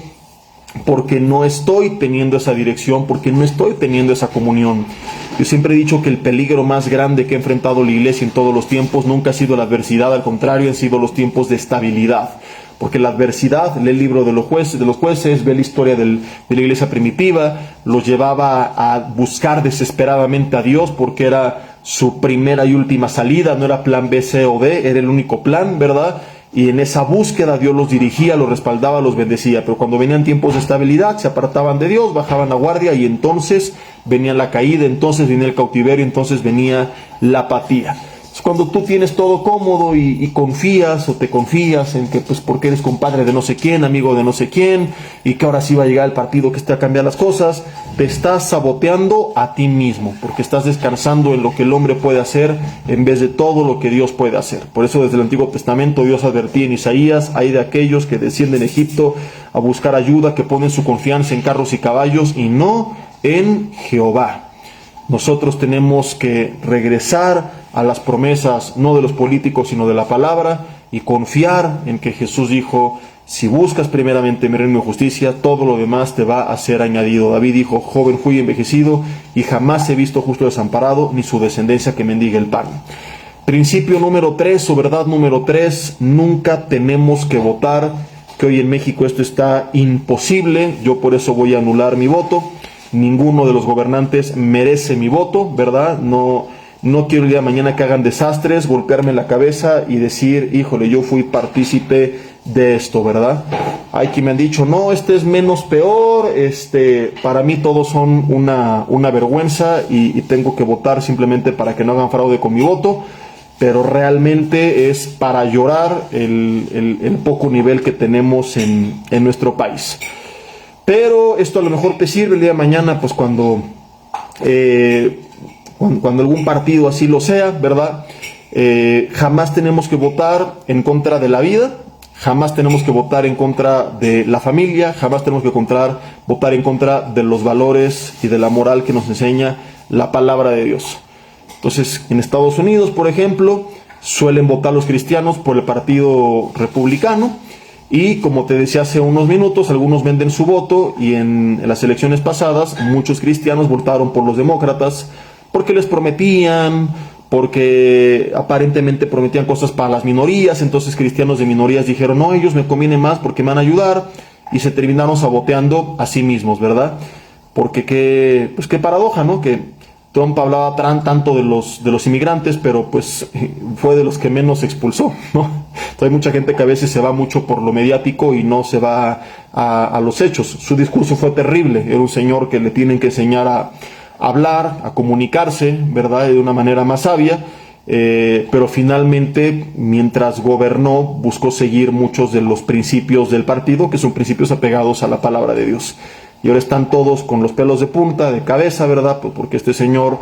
porque no estoy teniendo esa dirección, porque no estoy teniendo esa comunión. Yo siempre he dicho que el peligro más grande que ha enfrentado la iglesia en todos los tiempos nunca ha sido la adversidad, al contrario, han sido los tiempos de estabilidad. Porque la adversidad, lee el libro de los jueces, ve la historia de la iglesia primitiva, los llevaba a buscar desesperadamente a Dios porque era su primera y última salida, no era plan B, C o D, era el único plan, ¿verdad? Y en esa búsqueda Dios los dirigía, los respaldaba, los bendecía. Pero cuando venían tiempos de estabilidad, se apartaban de Dios, bajaban la guardia y entonces venía la caída, entonces venía el cautiverio, entonces venía la apatía. Es cuando tú tienes todo cómodo y confías o te confías en que pues porque eres compadre de no sé quién, amigo de no sé quién, y que ahora sí va a llegar el partido que esté a cambiar las cosas, te estás saboteando a ti mismo, porque estás descansando en lo que el hombre puede hacer en vez de todo lo que Dios puede hacer. Por eso desde el Antiguo Testamento Dios advertía en Isaías: hay de aquellos que descienden a Egipto a buscar ayuda, que ponen su confianza en carros y caballos y no en Jehová. Nosotros tenemos que regresar a las promesas, no de los políticos, sino de la palabra, y confiar en que Jesús dijo: si buscas primeramente mi reino y justicia, todo lo demás te va a ser añadido. David dijo: joven fui envejecido, y jamás he visto justo desamparado, ni su descendencia que mendigue el pan. Principio número 3, o verdad número 3, nunca tenemos que votar, que hoy en México esto está imposible. Yo por eso voy a anular mi voto. Ninguno de los gobernantes merece mi voto, ¿verdad? No quiero el día de mañana que hagan desastres, golpearme en la cabeza y decir: híjole, yo fui partícipe de esto, ¿verdad? Hay quien me han dicho: no, este es menos peor, para mí todos son una vergüenza y tengo que votar simplemente para que no hagan fraude con mi voto, pero realmente es para llorar el poco nivel que tenemos en nuestro país. Pero esto a lo mejor te sirve el día de mañana, pues cuando algún partido así lo sea, ¿verdad? Jamás tenemos que votar en contra de la vida, jamás tenemos que votar en contra de la familia, jamás tenemos que votar en contra de los valores y de la moral que nos enseña la palabra de Dios. Entonces, en Estados Unidos, por ejemplo, suelen votar los cristianos por el Partido Republicano. Y como te decía hace unos minutos, algunos venden su voto, y en las elecciones pasadas muchos cristianos votaron por los demócratas porque les prometían, porque aparentemente prometían cosas para las minorías. Entonces cristianos de minorías dijeron: no, ellos me conviene más porque me van a ayudar, y se terminaron saboteando a sí mismos, ¿verdad? Porque qué paradoja, ¿no? Que Trump hablaba tanto de los inmigrantes, pero pues fue de los que menos expulsó, ¿no? Entonces hay mucha gente que a veces se va mucho por lo mediático y no se va a los hechos. Su discurso fue terrible. Era un señor que le tienen que enseñar a hablar, a comunicarse, ¿verdad?, de una manera más sabia, pero finalmente, mientras gobernó, buscó seguir muchos de los principios del partido, que son principios apegados a la palabra de Dios. Y ahora están todos con los pelos de punta, de cabeza, ¿verdad? Pues porque este señor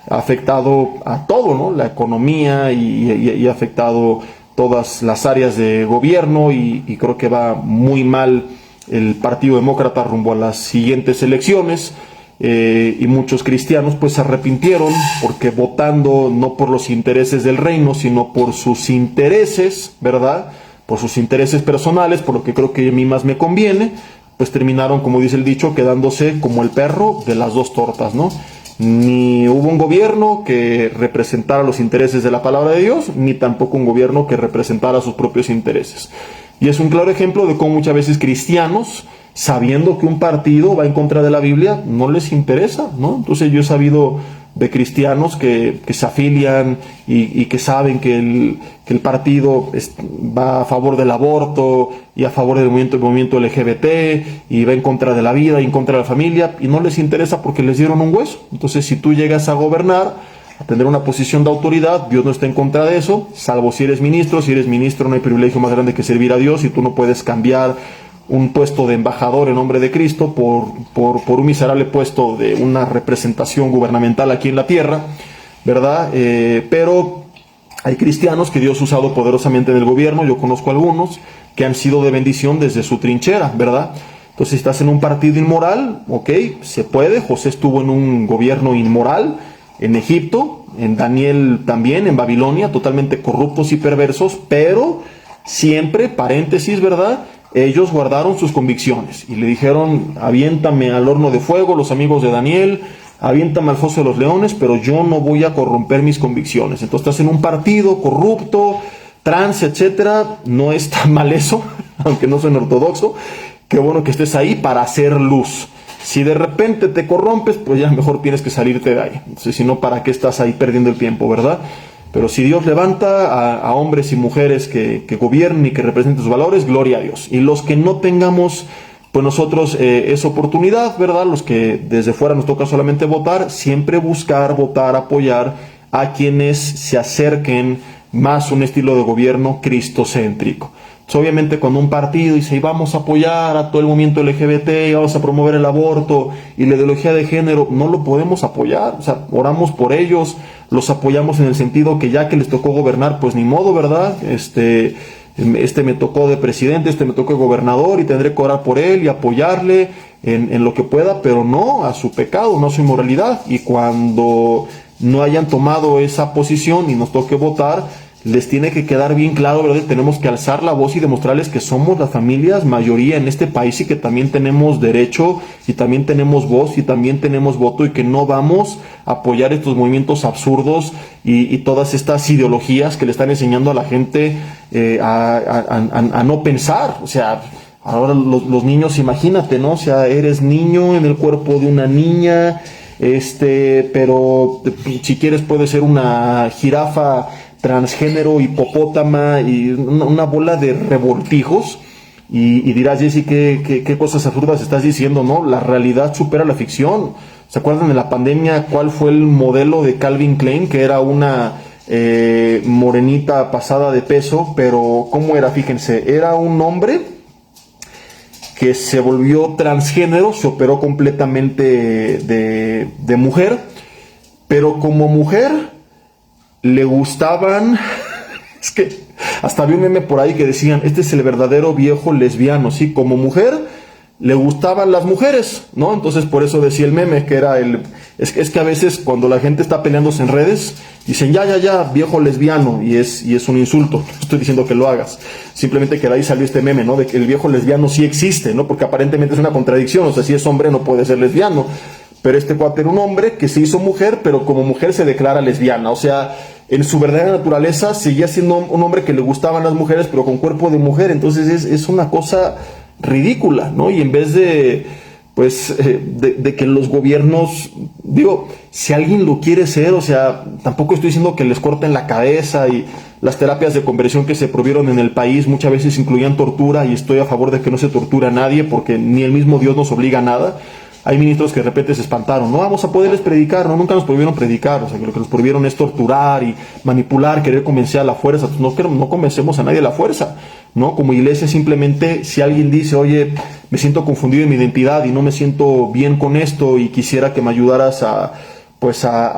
ha afectado a todo, ¿no? La economía y ha afectado todas las áreas de gobierno, y creo que va muy mal el Partido Demócrata rumbo a las siguientes elecciones. Y muchos cristianos pues se arrepintieron, porque votando no por los intereses del reino, sino por sus intereses, ¿verdad? Por sus intereses personales, por lo que creo que a mí más me conviene, pues terminaron, como dice el dicho, quedándose como el perro de las dos tortas, ¿no? Ni hubo un gobierno que representara los intereses de la palabra de Dios, ni tampoco un gobierno que representara sus propios intereses. Y es un claro ejemplo de cómo muchas veces cristianos, sabiendo que un partido va en contra de la Biblia, no les interesa, ¿no? Entonces yo he sabido de cristianos que se afilian y que saben que el partido va a favor del aborto y a favor del movimiento LGBT, y va en contra de la vida y en contra de la familia, y no les interesa porque les dieron un hueso. Entonces, si tú llegas a gobernar, a tener una posición de autoridad, Dios no está en contra de eso, salvo si eres ministro. Si eres ministro, no hay privilegio más grande que servir a Dios, y tú no puedes cambiar un puesto de embajador en nombre de Cristo por un miserable puesto de una representación gubernamental aquí en la tierra, ¿verdad? Pero hay cristianos que Dios ha usado poderosamente en el gobierno. Yo conozco algunos que han sido de bendición desde su trinchera, ¿verdad? Entonces, si estás en un partido inmoral, ok, se puede. José estuvo en un gobierno inmoral en Egipto, en Daniel también, en Babilonia, totalmente corruptos y perversos, pero siempre, paréntesis, ¿verdad?, ellos guardaron sus convicciones y le dijeron: aviéntame al horno de fuego, los amigos de Daniel, aviéntame al foso de los leones, pero yo no voy a corromper mis convicciones. Entonces estás en un partido corrupto, trans, etcétera. No es tan mal eso, aunque no soy ortodoxo. Qué bueno que estés ahí para hacer luz. Si de repente te corrompes, pues ya mejor tienes que salirte de ahí. Entonces, si no, ¿para qué estás ahí perdiendo el tiempo, verdad? Pero si Dios levanta a hombres y mujeres que gobiernen y que representen sus valores, gloria a Dios. Y los que no tengamos, pues nosotros esa oportunidad, ¿verdad? Los que desde fuera nos toca solamente votar, siempre buscar, votar, apoyar a quienes se acerquen más a un estilo de gobierno cristocéntrico. Entonces, obviamente cuando un partido dice, y vamos a apoyar a todo el movimiento LGBT, y vamos a promover el aborto y la ideología de género, no lo podemos apoyar. O sea, oramos por ellos, los apoyamos en el sentido que ya que les tocó gobernar, pues ni modo, ¿verdad? Este me tocó de presidente, me tocó de gobernador, y tendré que orar por él y apoyarle en lo que pueda, pero no a su pecado, no a su inmoralidad. Y cuando no hayan tomado esa posición y nos toque votar, les tiene que quedar bien claro, ¿verdad? Tenemos que alzar la voz y demostrarles que somos las familias mayoría en este país, y que también tenemos derecho, y también tenemos voz, y también tenemos voto, y que no vamos a apoyar estos movimientos absurdos y todas estas ideologías que le están enseñando a la gente a no pensar. O sea, ahora los niños, imagínate, ¿no? O sea, eres niño en el cuerpo de una niña, pero si quieres puede ser una jirafa transgénero, hipopótama, y una bola de revoltijos. Y dirás, Jesse, ¿qué cosas absurdas estás diciendo? No, la realidad supera la ficción. ¿Se acuerdan de la pandemia cuál fue el modelo de Calvin Klein? Que era una morenita pasada de peso, pero ¿cómo era? Fíjense, era un hombre que se volvió transgénero, se operó completamente de mujer, pero como mujer le gustaban, es que hasta había un meme por ahí que decían, este es el verdadero viejo lesbiano, ¿sí? Como mujer le gustaban las mujeres, ¿no? Entonces por eso decía el meme que era es que a veces cuando la gente está peleándose en redes, dicen ya, viejo lesbiano, y es un insulto. No estoy diciendo que lo hagas, simplemente que de ahí salió este meme, ¿no? De que el viejo lesbiano sí existe, ¿no? Porque aparentemente es una contradicción, o sea, si es hombre no puede ser lesbiano. Pero este cuate era un hombre que se hizo mujer, pero como mujer se declara lesbiana. O sea, en su verdadera naturaleza seguía siendo un hombre que le gustaban las mujeres, pero con cuerpo de mujer. Entonces es una cosa ridícula, ¿no? Y en vez de, pues, de que los gobiernos, digo, si alguien lo quiere ser, o sea, tampoco estoy diciendo que les corten la cabeza, y las terapias de conversión que se prohibieron en el país muchas veces incluían tortura, y estoy a favor de que no se torture a nadie, porque ni el mismo Dios nos obliga a nada. Hay ministros que de repente se espantaron, no vamos a poderles predicar, no, nunca nos prohibieron predicar, o sea, que lo que nos prohibieron es torturar y manipular, querer convencer a la fuerza. Pues no convencemos a nadie a la fuerza, ¿no? Como iglesia simplemente, si alguien dice, oye, me siento confundido en mi identidad y no me siento bien con esto y quisiera que me ayudaras a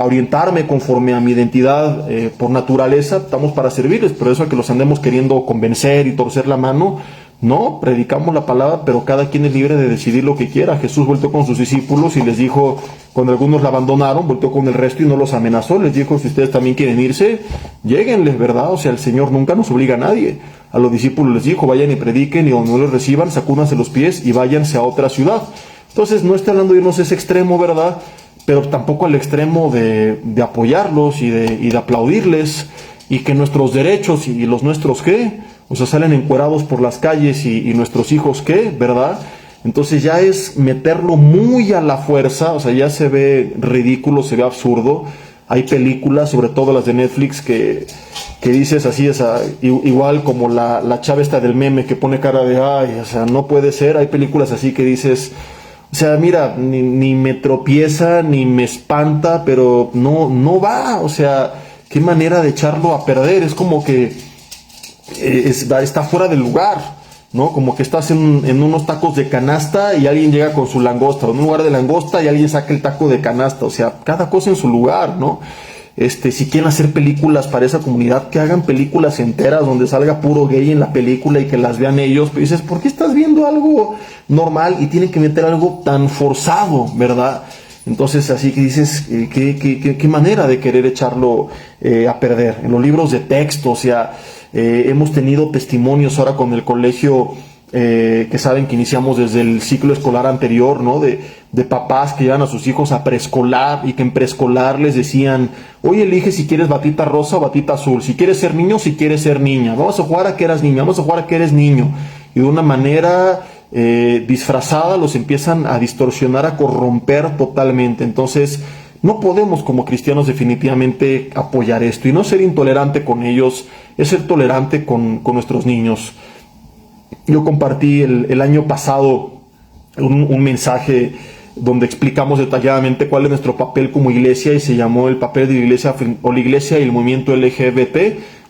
orientarme conforme a mi identidad por naturaleza, estamos para servirles, pero eso de que los andemos queriendo convencer y torcer la mano, no, predicamos la palabra, pero cada quien es libre de decidir lo que quiera. Jesús volteó con sus discípulos y les dijo, cuando algunos la abandonaron, volteó con el resto y no los amenazó. Les dijo, si ustedes también quieren irse, lléguenles, ¿verdad? O sea, el Señor nunca nos obliga a nadie. A los discípulos les dijo, vayan y prediquen, y donde no les reciban, sacúdanse los pies y váyanse a otra ciudad. Entonces, no estoy hablando de irnos a ese extremo, ¿verdad? Pero tampoco al extremo de apoyarlos y de aplaudirles, y que nuestros derechos y los nuestros, ¿qué? O sea, salen encuerados por las calles y nuestros hijos, ¿qué? ¿Verdad? Entonces ya es meterlo muy a la fuerza, o sea, ya se ve ridículo, se ve absurdo. Hay películas, sobre todo las de Netflix, que dices así, igual como la chava esta del meme que pone cara de, ay, o sea, no puede ser. Hay películas así que dices, o sea, mira, ni me tropieza, ni me espanta, pero no va, o sea, qué manera de echarlo a perder. Es como que está fuera del lugar, ¿no? Como que estás en unos tacos de canasta y alguien llega con su langosta, o en un lugar de langosta y alguien saca el taco de canasta. O sea, cada cosa en su lugar, ¿no? Si quieren hacer películas para esa comunidad, que hagan películas enteras donde salga puro gay en la película y que las vean ellos. Pero dices, ¿por qué estás viendo algo normal y tienen que meter algo tan forzado, verdad? Entonces, así que dices, ¿qué manera de querer echarlo a perder? En los libros de texto, o sea, hemos tenido testimonios ahora con el colegio, que saben que iniciamos desde el ciclo escolar anterior, ¿no? De papás que llevan a sus hijos a preescolar, y que en preescolar les decían, oye, elige si quieres batita rosa o batita azul, si quieres ser niño o si quieres ser niña, vamos a jugar a que eras niña, vamos a jugar a que eres niño. Y de una manera disfrazada los empiezan a distorsionar, a corromper totalmente. Entonces no podemos como cristianos definitivamente apoyar esto, y no ser intolerante con ellos es ser tolerante con nuestros niños. Yo compartí el año pasado un mensaje donde explicamos detalladamente cuál es nuestro papel como iglesia, y se llamó El papel de la iglesia o la iglesia y el movimiento LGBT.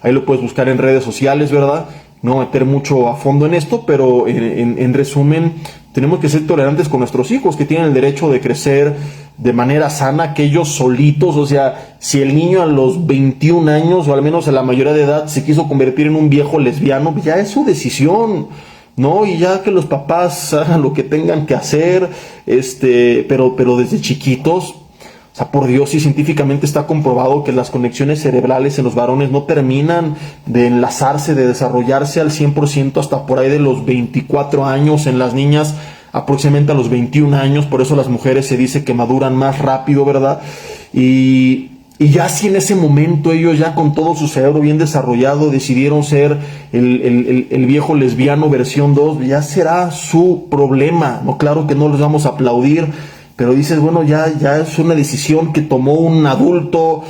Ahí lo puedes buscar en redes sociales, ¿verdad? No meter mucho a fondo en esto, pero en resumen, tenemos que ser tolerantes con nuestros hijos, que tienen el derecho de crecer de manera sana, que ellos solitos. O sea, si el niño a los 21 años, o al menos a la mayoría de edad, se quiso convertir en un viejo lesbiano, ya es su decisión, ¿no? Y ya que los papás hagan lo que tengan que hacer, pero desde chiquitos. O sea, por Dios, y científicamente está comprobado que las conexiones cerebrales en los varones no terminan de enlazarse, de desarrollarse al 100% hasta por ahí de los 24 años, en las niñas aproximadamente a los 21 años, por eso las mujeres se dice que maduran más rápido, ¿verdad? Y ya si en ese momento ellos ya con todo su cerebro bien desarrollado decidieron ser el viejo lesbiano versión 2, ya será su problema, ¿no? Claro que no les vamos a aplaudir, pero dices, bueno, ya es una decisión que tomó un adulto,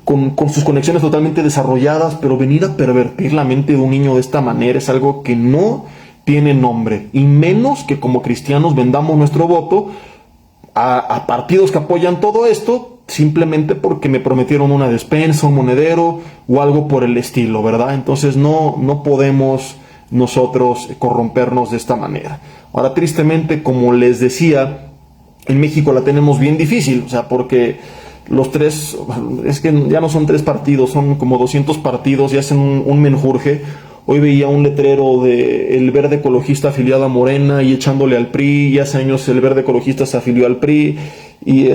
con sus conexiones totalmente desarrolladas, pero venir a pervertir la mente de un niño de esta manera es algo que no tiene nombre, y menos que como cristianos vendamos nuestro voto a partidos que apoyan todo esto, simplemente porque me prometieron una despensa, un monedero o algo por el estilo, ¿verdad? Entonces no podemos nosotros corrompernos de esta manera. Ahora, tristemente, como les decía, en México la tenemos bien difícil, o sea, porque los tres, es que ya no son 3 partidos, son como 200 partidos y hacen un menjurje. Hoy veía un letrero de el Verde Ecologista afiliado a Morena y echándole al PRI, y hace años el Verde Ecologista se afilió al PRI, y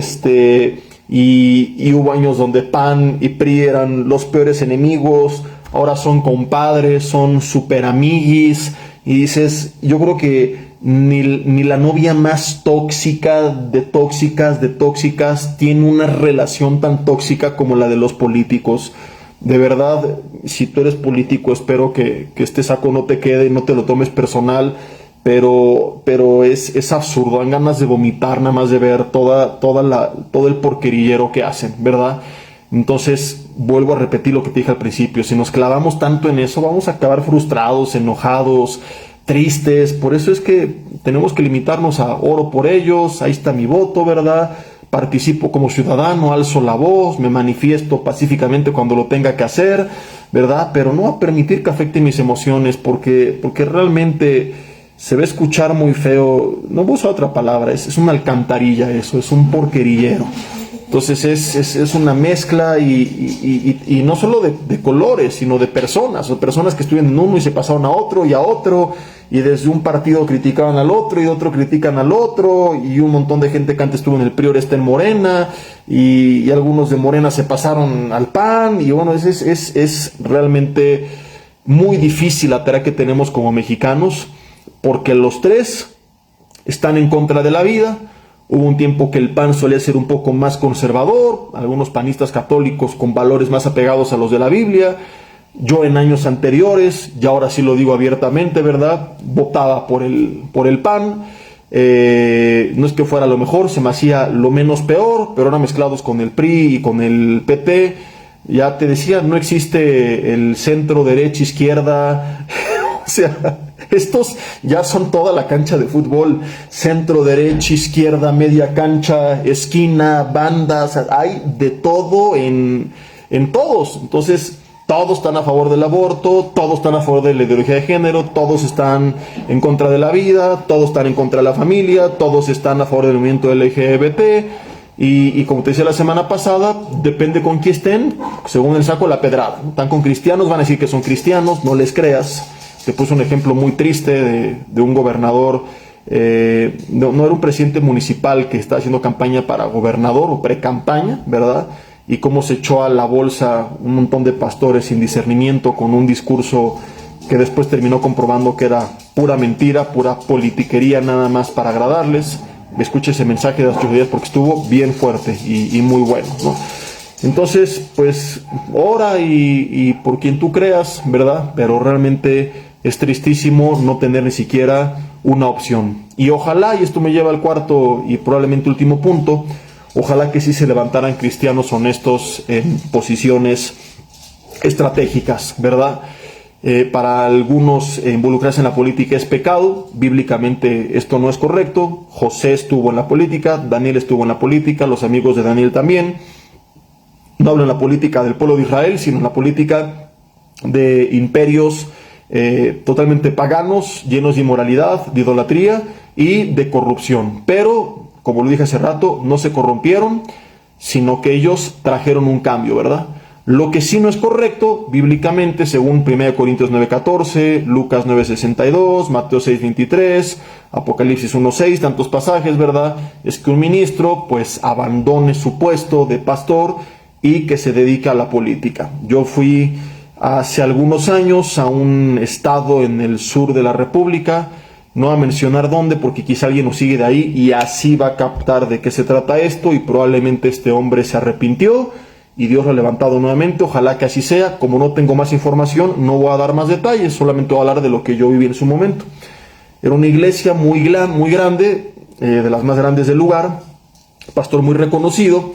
hubo años donde PAN y PRI eran los peores enemigos, ahora son compadres, son super amiguis, y dices, yo creo que ni la novia más tóxica de tóxicas tiene una relación tan tóxica como la de los políticos. De verdad, si tú eres político, espero que este saco no te quede, no te lo tomes personal, pero es absurdo, dan ganas de vomitar nada más de ver todo el porquerillero que hacen, ¿verdad? Entonces, vuelvo a repetir lo que te dije al principio, si nos clavamos tanto en eso, vamos a acabar frustrados, enojados, tristes. Por eso es que tenemos que limitarnos a oro por ellos, ahí está mi voto, ¿verdad? Participo como ciudadano, alzo la voz, me manifiesto pacíficamente cuando lo tenga que hacer, ¿verdad? Pero no a permitir que afecte mis emociones, porque realmente se va a escuchar muy feo. No voy a usar otra palabra, es una alcantarilla eso, es un porquerillero. Entonces es una mezcla y no solo de colores, sino de personas, o personas que estuvieron en uno y se pasaron a otro, y desde un partido criticaban al otro y de otro critican al otro, y un montón de gente que antes estuvo en el PRI ahora está en Morena, y algunos de Morena se pasaron al PAN, y bueno, es realmente muy difícil la tarea que tenemos como mexicanos, porque los tres están en contra de la vida. Hubo un tiempo que el PAN solía ser un poco más conservador, algunos panistas católicos con valores más apegados a los de la Biblia. Yo en años anteriores, y ahora sí lo digo abiertamente, ¿verdad?, votaba por el PAN. No es que fuera lo mejor, se me hacía lo menos peor, pero ahora mezclados con el PRI y con el PT, ya te decía, no existe el centro, derecha, izquierda, o sea, estos ya son toda la cancha de fútbol, centro, derecha, izquierda, media cancha, esquina, bandas, hay de todo en todos. Entonces, todos están a favor del aborto, todos están a favor de la ideología de género, todos están en contra de la vida, todos están en contra de la familia, todos están a favor del movimiento LGBT, y como te decía la semana pasada, depende con quién estén, según el saco la pedrada. Están con cristianos, van a decir que son cristianos, no les creas. Te puse un ejemplo muy triste de un gobernador, no era un presidente municipal que está haciendo campaña para gobernador o pre-campaña, ¿verdad? Y cómo se echó a la bolsa un montón de pastores sin discernimiento con un discurso que después terminó comprobando que era pura mentira, pura politiquería nada más para agradarles. Escuché ese mensaje de las 8 días porque estuvo bien fuerte y muy bueno, ¿no? Entonces, pues, ora y por quien tú creas, ¿verdad? Pero realmente es tristísimo no tener ni siquiera una opción. Y ojalá, y esto me lleva al cuarto y probablemente último punto, ojalá que sí se levantaran cristianos honestos en posiciones estratégicas, ¿verdad? Para algunos involucrarse en la política es pecado. Bíblicamente esto no es correcto. José estuvo en la política, Daniel estuvo en la política, los amigos de Daniel también. No hablo en la política del pueblo de Israel, sino en la política de imperios totalmente paganos, llenos de inmoralidad, de idolatría y de corrupción. Pero, como lo dije hace rato, no se corrompieron, sino que ellos trajeron un cambio, ¿verdad? Lo que sí no es correcto, bíblicamente, según 1 Corintios 9:14, Lucas 9:62, Mateo 6:23, Apocalipsis 1:6, tantos pasajes, ¿verdad? Es que un ministro, pues, abandone su puesto de pastor y que se dedique a la política. Yo fui hace algunos años a un estado en el sur de la República, no voy a mencionar dónde porque quizá alguien nos sigue de ahí y así va a captar de qué se trata esto, y probablemente este hombre se arrepintió y Dios lo ha levantado nuevamente. Ojalá que así sea. Como no tengo más información, no voy a dar más detalles, solamente voy a hablar de lo que yo viví en su momento. Era una iglesia muy grande, de las más grandes del lugar, pastor muy reconocido,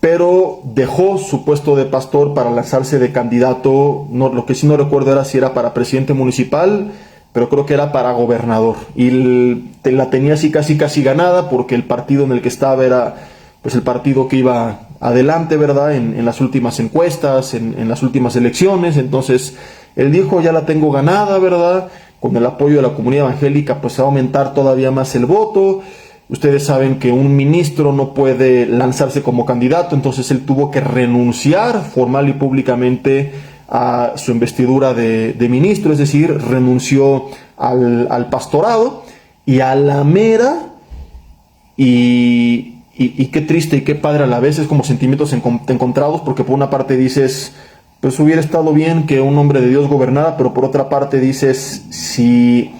pero dejó su puesto de pastor para lanzarse de candidato. No, lo que sí no recuerdo era si era para presidente municipal, pero creo que era para gobernador, y la tenía así casi ganada, porque el partido en el que estaba era pues el partido que iba adelante, ¿verdad? En las últimas encuestas, en las últimas elecciones. Entonces él dijo: ya la tengo ganada, ¿verdad? Con el apoyo de la comunidad evangélica pues se va a aumentar todavía más el voto. Ustedes saben que un ministro no puede lanzarse como candidato, entonces él tuvo que renunciar formal y públicamente a su investidura de ministro, es decir, renunció al pastorado, y a la mera, y qué triste y qué padre a la vez, es como sentimientos encontrados, porque por una parte dices, pues hubiera estado bien que un hombre de Dios gobernara, pero por otra parte dices, si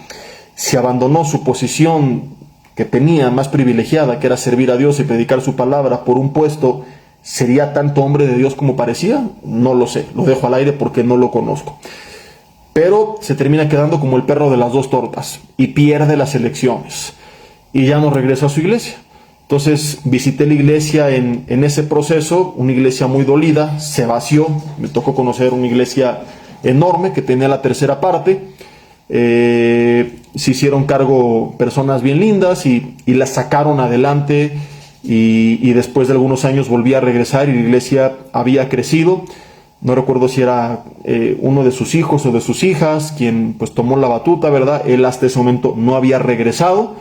abandonó su posición que tenía más privilegiada, que era servir a Dios y predicar su palabra, por un puesto, ¿sería tanto hombre de Dios como parecía? No lo sé, lo dejo al aire porque no lo conozco. Pero se termina quedando como el perro de las dos tortas y pierde las elecciones y ya no regresa a su iglesia. Entonces visité la iglesia en ese proceso, una iglesia muy dolida, se vació. Me tocó conocer una iglesia enorme que tenía la tercera parte. Se hicieron cargo personas bien lindas y la sacaron adelante, y después de algunos años volví a regresar y la iglesia había crecido. No recuerdo si era uno de sus hijos o de sus hijas quien pues tomó la batuta, ¿verdad? Él hasta ese momento no había regresado,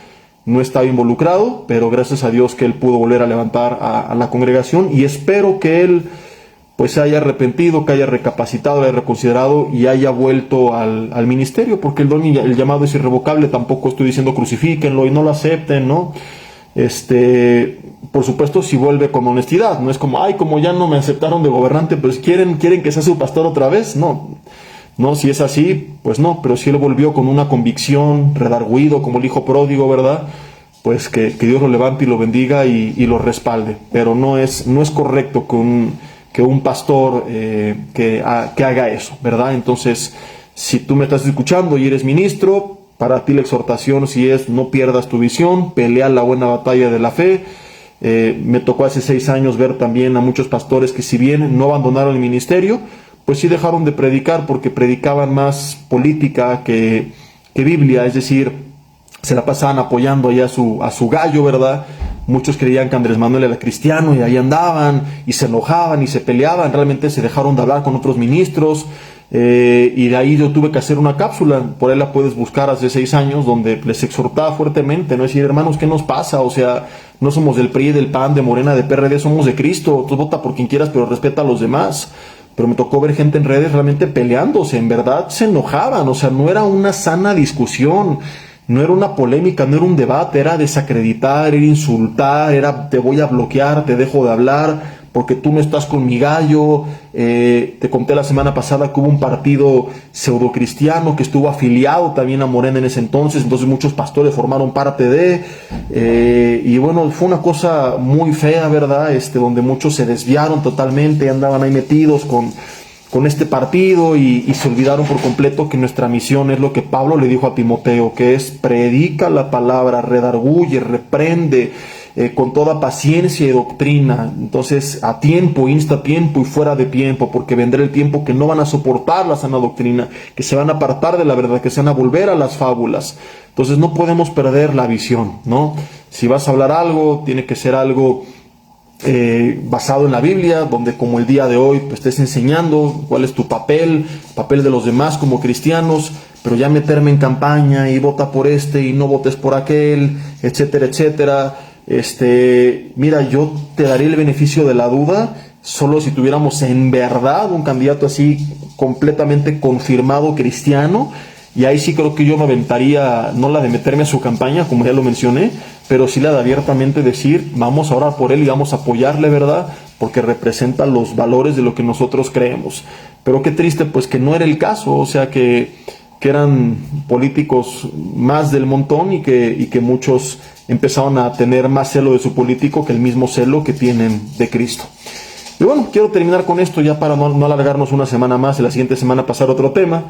no estaba involucrado, pero gracias a Dios que él pudo volver a levantar a la congregación, y espero que él pues se haya arrepentido, que haya recapacitado, haya reconsiderado y haya vuelto al ministerio, porque el don y el llamado es irrevocable. Tampoco estoy diciendo crucifíquenlo y no lo acepten, ¿no? Por supuesto, si vuelve con honestidad, no es como, ay, como ya no me aceptaron de gobernante, pues quieren que sea su pastor otra vez. No, si es así, pues no, pero si él volvió con una convicción, redarguido como el hijo pródigo, ¿verdad? Pues que Dios lo levante y lo bendiga y lo respalde. Pero no es correcto que un pastor que haga eso, ¿verdad? Entonces, si tú me estás escuchando y eres ministro, para ti la exhortación sí es: no pierdas tu visión, pelea la buena batalla de la fe. Me tocó hace 6 años ver también a muchos pastores que, si bien no abandonaron el ministerio, pues sí dejaron de predicar, porque predicaban más política que Biblia, es decir, se la pasaban apoyando allá a su gallo, ¿verdad? Muchos creían que Andrés Manuel era cristiano y ahí andaban y se enojaban y se peleaban. Realmente se dejaron de hablar con otros ministros, y de ahí yo tuve que hacer una cápsula, por ahí la puedes buscar, hace 6 años, donde les exhortaba fuertemente, no decir: hermanos, ¿qué nos pasa? O sea, no somos del PRI, del PAN, de Morena, de PRD, somos de Cristo. Tú vota por quien quieras, pero respeta a los demás. Pero me tocó ver gente en redes realmente peleándose, en verdad se enojaban, o sea, no era una sana discusión, no era una polémica, no era un debate, era desacreditar, era insultar, era: te voy a bloquear, te dejo de hablar porque tú no estás con mi gallo. Te conté la semana pasada que hubo un partido pseudocristiano que estuvo afiliado también a Morena en ese entonces muchos pastores formaron parte de, y bueno, fue una cosa muy fea, ¿verdad? Donde muchos se desviaron totalmente, andaban ahí metidos con este partido y se olvidaron por completo que nuestra misión es lo que Pablo le dijo a Timoteo, que es: predica la palabra, redarguye, reprende, con toda paciencia y doctrina. Entonces, a tiempo, insta tiempo y fuera de tiempo, porque vendrá el tiempo que no van a soportar la sana doctrina, que se van a apartar de la verdad, que se van a volver a las fábulas. Entonces, no podemos perder la visión, ¿no? Si vas a hablar algo, tiene que ser algo basado en la Biblia, donde como el día de hoy pues, estés enseñando cuál es tu papel de los demás como cristianos, pero ya meterme en campaña y vota por este y no votes por aquel, etcétera, etcétera. Mira, yo te daré el beneficio de la duda solo si tuviéramos en verdad un candidato así completamente confirmado cristiano. Y ahí sí creo que yo me aventaría, no la de meterme a su campaña, como ya lo mencioné, pero sí la de abiertamente decir, vamos a orar por él y vamos a apoyarle, ¿verdad? Porque representa los valores de lo que nosotros creemos. Pero qué triste, pues que no era el caso, o sea que eran políticos más del montón y que muchos empezaron a tener más celo de su político que el mismo celo que tienen de Cristo. Y bueno, quiero terminar con esto ya para no alargarnos una semana más y la siguiente semana pasar a otro tema.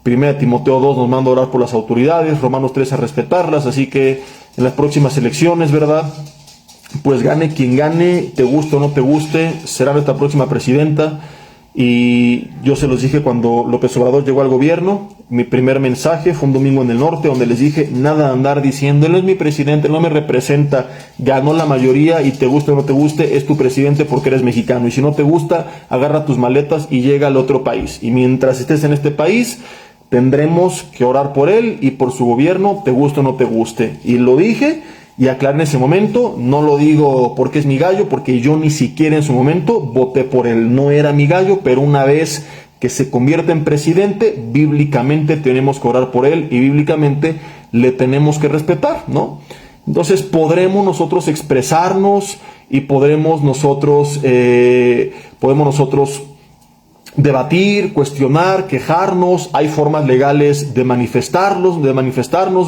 1 Timoteo 2 nos manda a orar por las autoridades, Romanos 3 a respetarlas, así que en las próximas elecciones, ¿verdad? Pues gane quien gane, te guste o no te guste, será nuestra próxima presidenta. Y yo se los dije cuando López Obrador llegó al gobierno, mi primer mensaje fue un domingo en el norte, donde les dije, nada de andar diciendo, él no es mi presidente, él no me representa, ganó la mayoría y te guste o no te guste, es tu presidente porque eres mexicano. Y si no te gusta, agarra tus maletas y llega al otro país. Y mientras estés en este país, tendremos que orar por él y por su gobierno, te guste o no te guste. Y lo dije y aclaré en ese momento, no lo digo porque es mi gallo, porque yo ni siquiera en su momento voté por él. No era mi gallo, pero una vez que se convierte en presidente, bíblicamente tenemos que orar por él y bíblicamente le tenemos que respetar, ¿no? Entonces podremos nosotros expresarnos y podemos nosotros debatir, cuestionar, quejarnos, hay formas legales de manifestarnos,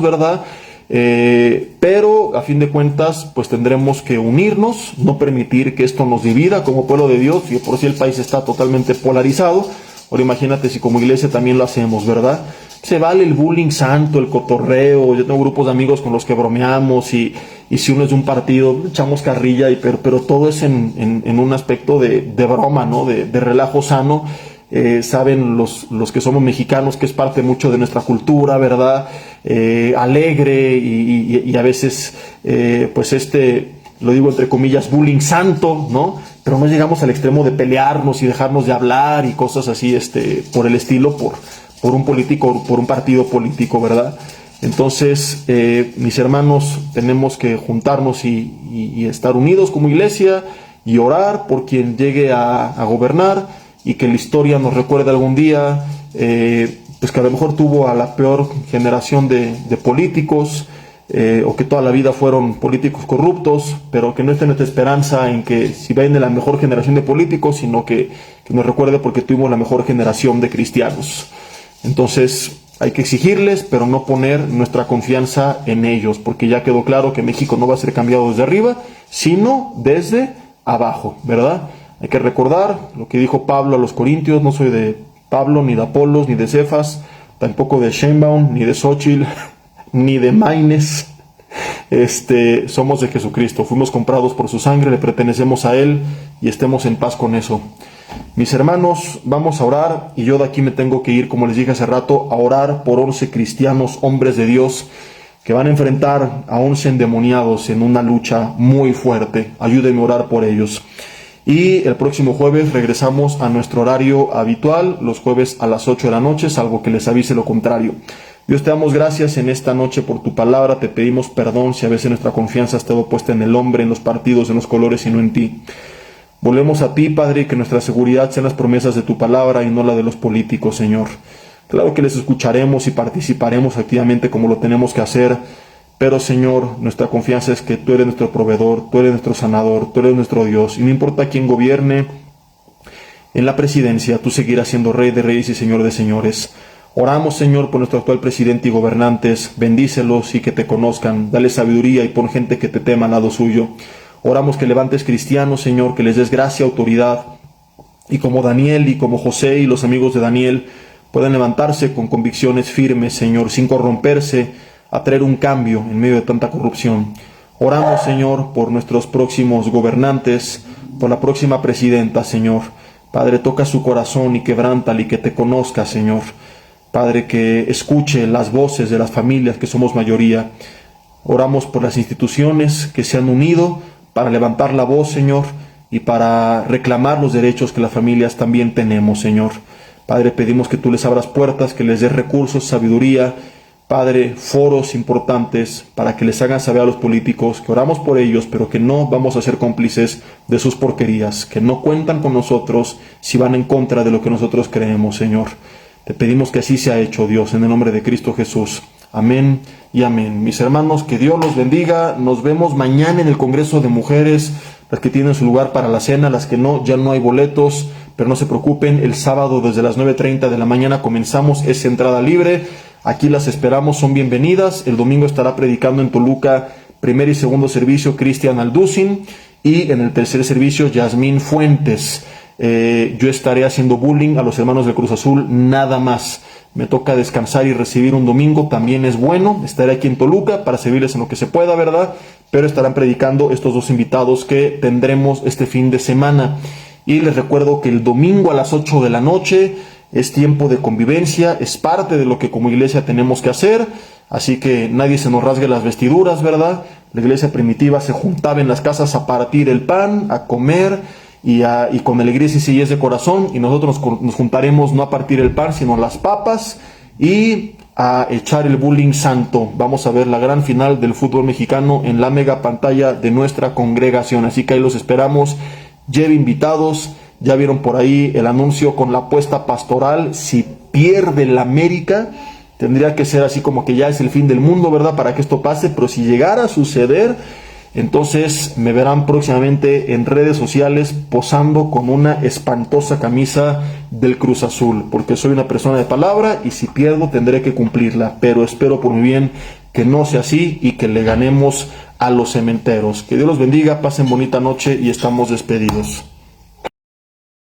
¿verdad? Pero a fin de cuentas, pues tendremos que unirnos, no permitir que esto nos divida como pueblo de Dios, y por si el país está totalmente polarizado. Ahora imagínate si como iglesia también lo hacemos, ¿verdad? Se vale el bullying santo, el cotorreo. Yo tengo grupos de amigos con los que bromeamos y si uno es de un partido, echamos carrilla, pero todo es en un aspecto de broma, ¿no? De relajo sano. Saben los que somos mexicanos que es parte mucho de nuestra cultura, ¿verdad? Alegre y a veces, lo digo entre comillas, bullying santo, ¿no? Pero no llegamos al extremo de pelearnos y dejarnos de hablar y cosas así, por el estilo, por un político, por un partido político, ¿verdad? Entonces, mis hermanos, tenemos que juntarnos y estar unidos como iglesia y orar por quien llegue a gobernar y que la historia nos recuerde algún día, pues que a lo mejor tuvo a la peor generación de políticos, o que toda la vida fueron políticos corruptos, pero que no esté nuestra esperanza en que si viene la mejor generación de políticos, sino que nos recuerde porque tuvimos la mejor generación de cristianos. Entonces hay que exigirles, pero no poner nuestra confianza en ellos, porque ya quedó claro que México no va a ser cambiado desde arriba, sino desde abajo, ¿verdad? Hay que recordar lo que dijo Pablo a los Corintios, no soy de Pablo, ni de Apolos, ni de Cefas, tampoco de Sheinbaum, ni de Xochitl, ni de Maines. Somos de Jesucristo, fuimos comprados por su sangre, le pertenecemos a Él y estemos en paz con eso. Mis hermanos, vamos a orar y yo de aquí me tengo que ir, como les dije hace rato, a orar por 11 cristianos, hombres de Dios, que van a enfrentar a 11 endemoniados en una lucha muy fuerte. Ayúdenme a orar por ellos. Y el próximo jueves regresamos a nuestro horario habitual, los jueves a las 8 de la noche, salvo que les avise lo contrario. Dios, te damos gracias en esta noche por tu palabra, te pedimos perdón si a veces nuestra confianza ha estado puesta en el hombre, en los partidos, en los colores y no en ti. Volvemos a ti, Padre, y que nuestra seguridad sean las promesas de tu palabra y no la de los políticos, Señor. Claro que les escucharemos y participaremos activamente como lo tenemos que hacer, pero, Señor, nuestra confianza es que tú eres nuestro proveedor, tú eres nuestro sanador, tú eres nuestro Dios, y no importa quién gobierne en la presidencia, tú seguirás siendo Rey de Reyes y Señor de Señores. Oramos, Señor, por nuestro actual presidente y gobernantes, bendícelos y que te conozcan, dale sabiduría y pon gente que te tema al lado suyo. Oramos que levantes cristianos, Señor, que les des gracia, autoridad, y como Daniel y como José y los amigos de Daniel puedan levantarse con convicciones firmes, Señor, sin corromperse, a traer un cambio en medio de tanta corrupción. Oramos, Señor, por nuestros próximos gobernantes, por la próxima presidenta, Señor. Padre, toca su corazón y quebrántale y que te conozca, Señor. Padre, que escuche las voces de las familias que somos mayoría. Oramos por las instituciones que se han unido para levantar la voz, Señor, y para reclamar los derechos que las familias también tenemos, Señor. Padre, pedimos que tú les abras puertas, que les des recursos, sabiduría, Padre, foros importantes para que les hagan saber a los políticos que oramos por ellos, pero que no vamos a ser cómplices de sus porquerías, que no cuentan con nosotros si van en contra de lo que nosotros creemos, Señor. Te pedimos que así sea hecho, Dios, en el nombre de Cristo Jesús. Amén y amén. Mis hermanos, que Dios los bendiga. Nos vemos mañana en el Congreso de Mujeres, las que tienen su lugar para la cena, las que no, ya no hay boletos, pero no se preocupen, el sábado desde las 9:30 de la mañana comenzamos, es entrada libre. Aquí las esperamos, son bienvenidas. El domingo estará predicando en Toluca primer y segundo servicio Cristian Alducin, y en el tercer servicio Yasmín Fuentes. Yo estaré haciendo bullying a los hermanos del Cruz Azul, nada más. Me toca descansar y recibir un domingo, también es bueno. Estaré aquí en Toluca para servirles en lo que se pueda, ¿verdad? Pero estarán predicando estos dos invitados que tendremos este fin de semana. Y les recuerdo que el domingo a las 8 de la noche es tiempo de convivencia, es parte de lo que como iglesia tenemos que hacer, así que nadie se nos rasgue las vestiduras, ¿verdad? La iglesia primitiva se juntaba en las casas a partir el pan, a comer y con alegría y sencillez de corazón, y nosotros nos juntaremos no a partir el pan, sino las papas y a echar el bullying santo. Vamos a ver la gran final del fútbol mexicano en la mega pantalla de nuestra congregación, así que ahí los esperamos. Lleve invitados. Ya vieron por ahí el anuncio con la apuesta pastoral. Si pierde el América, tendría que ser así como que ya es el fin del mundo, ¿verdad? Para que esto pase, pero si llegara a suceder, entonces me verán próximamente en redes sociales posando con una espantosa camisa del Cruz Azul, porque soy una persona de palabra y si pierdo tendré que cumplirla, pero espero por mi bien que no sea así y que le ganemos a los cementeros. Que Dios los bendiga, pasen bonita noche y estamos despedidos.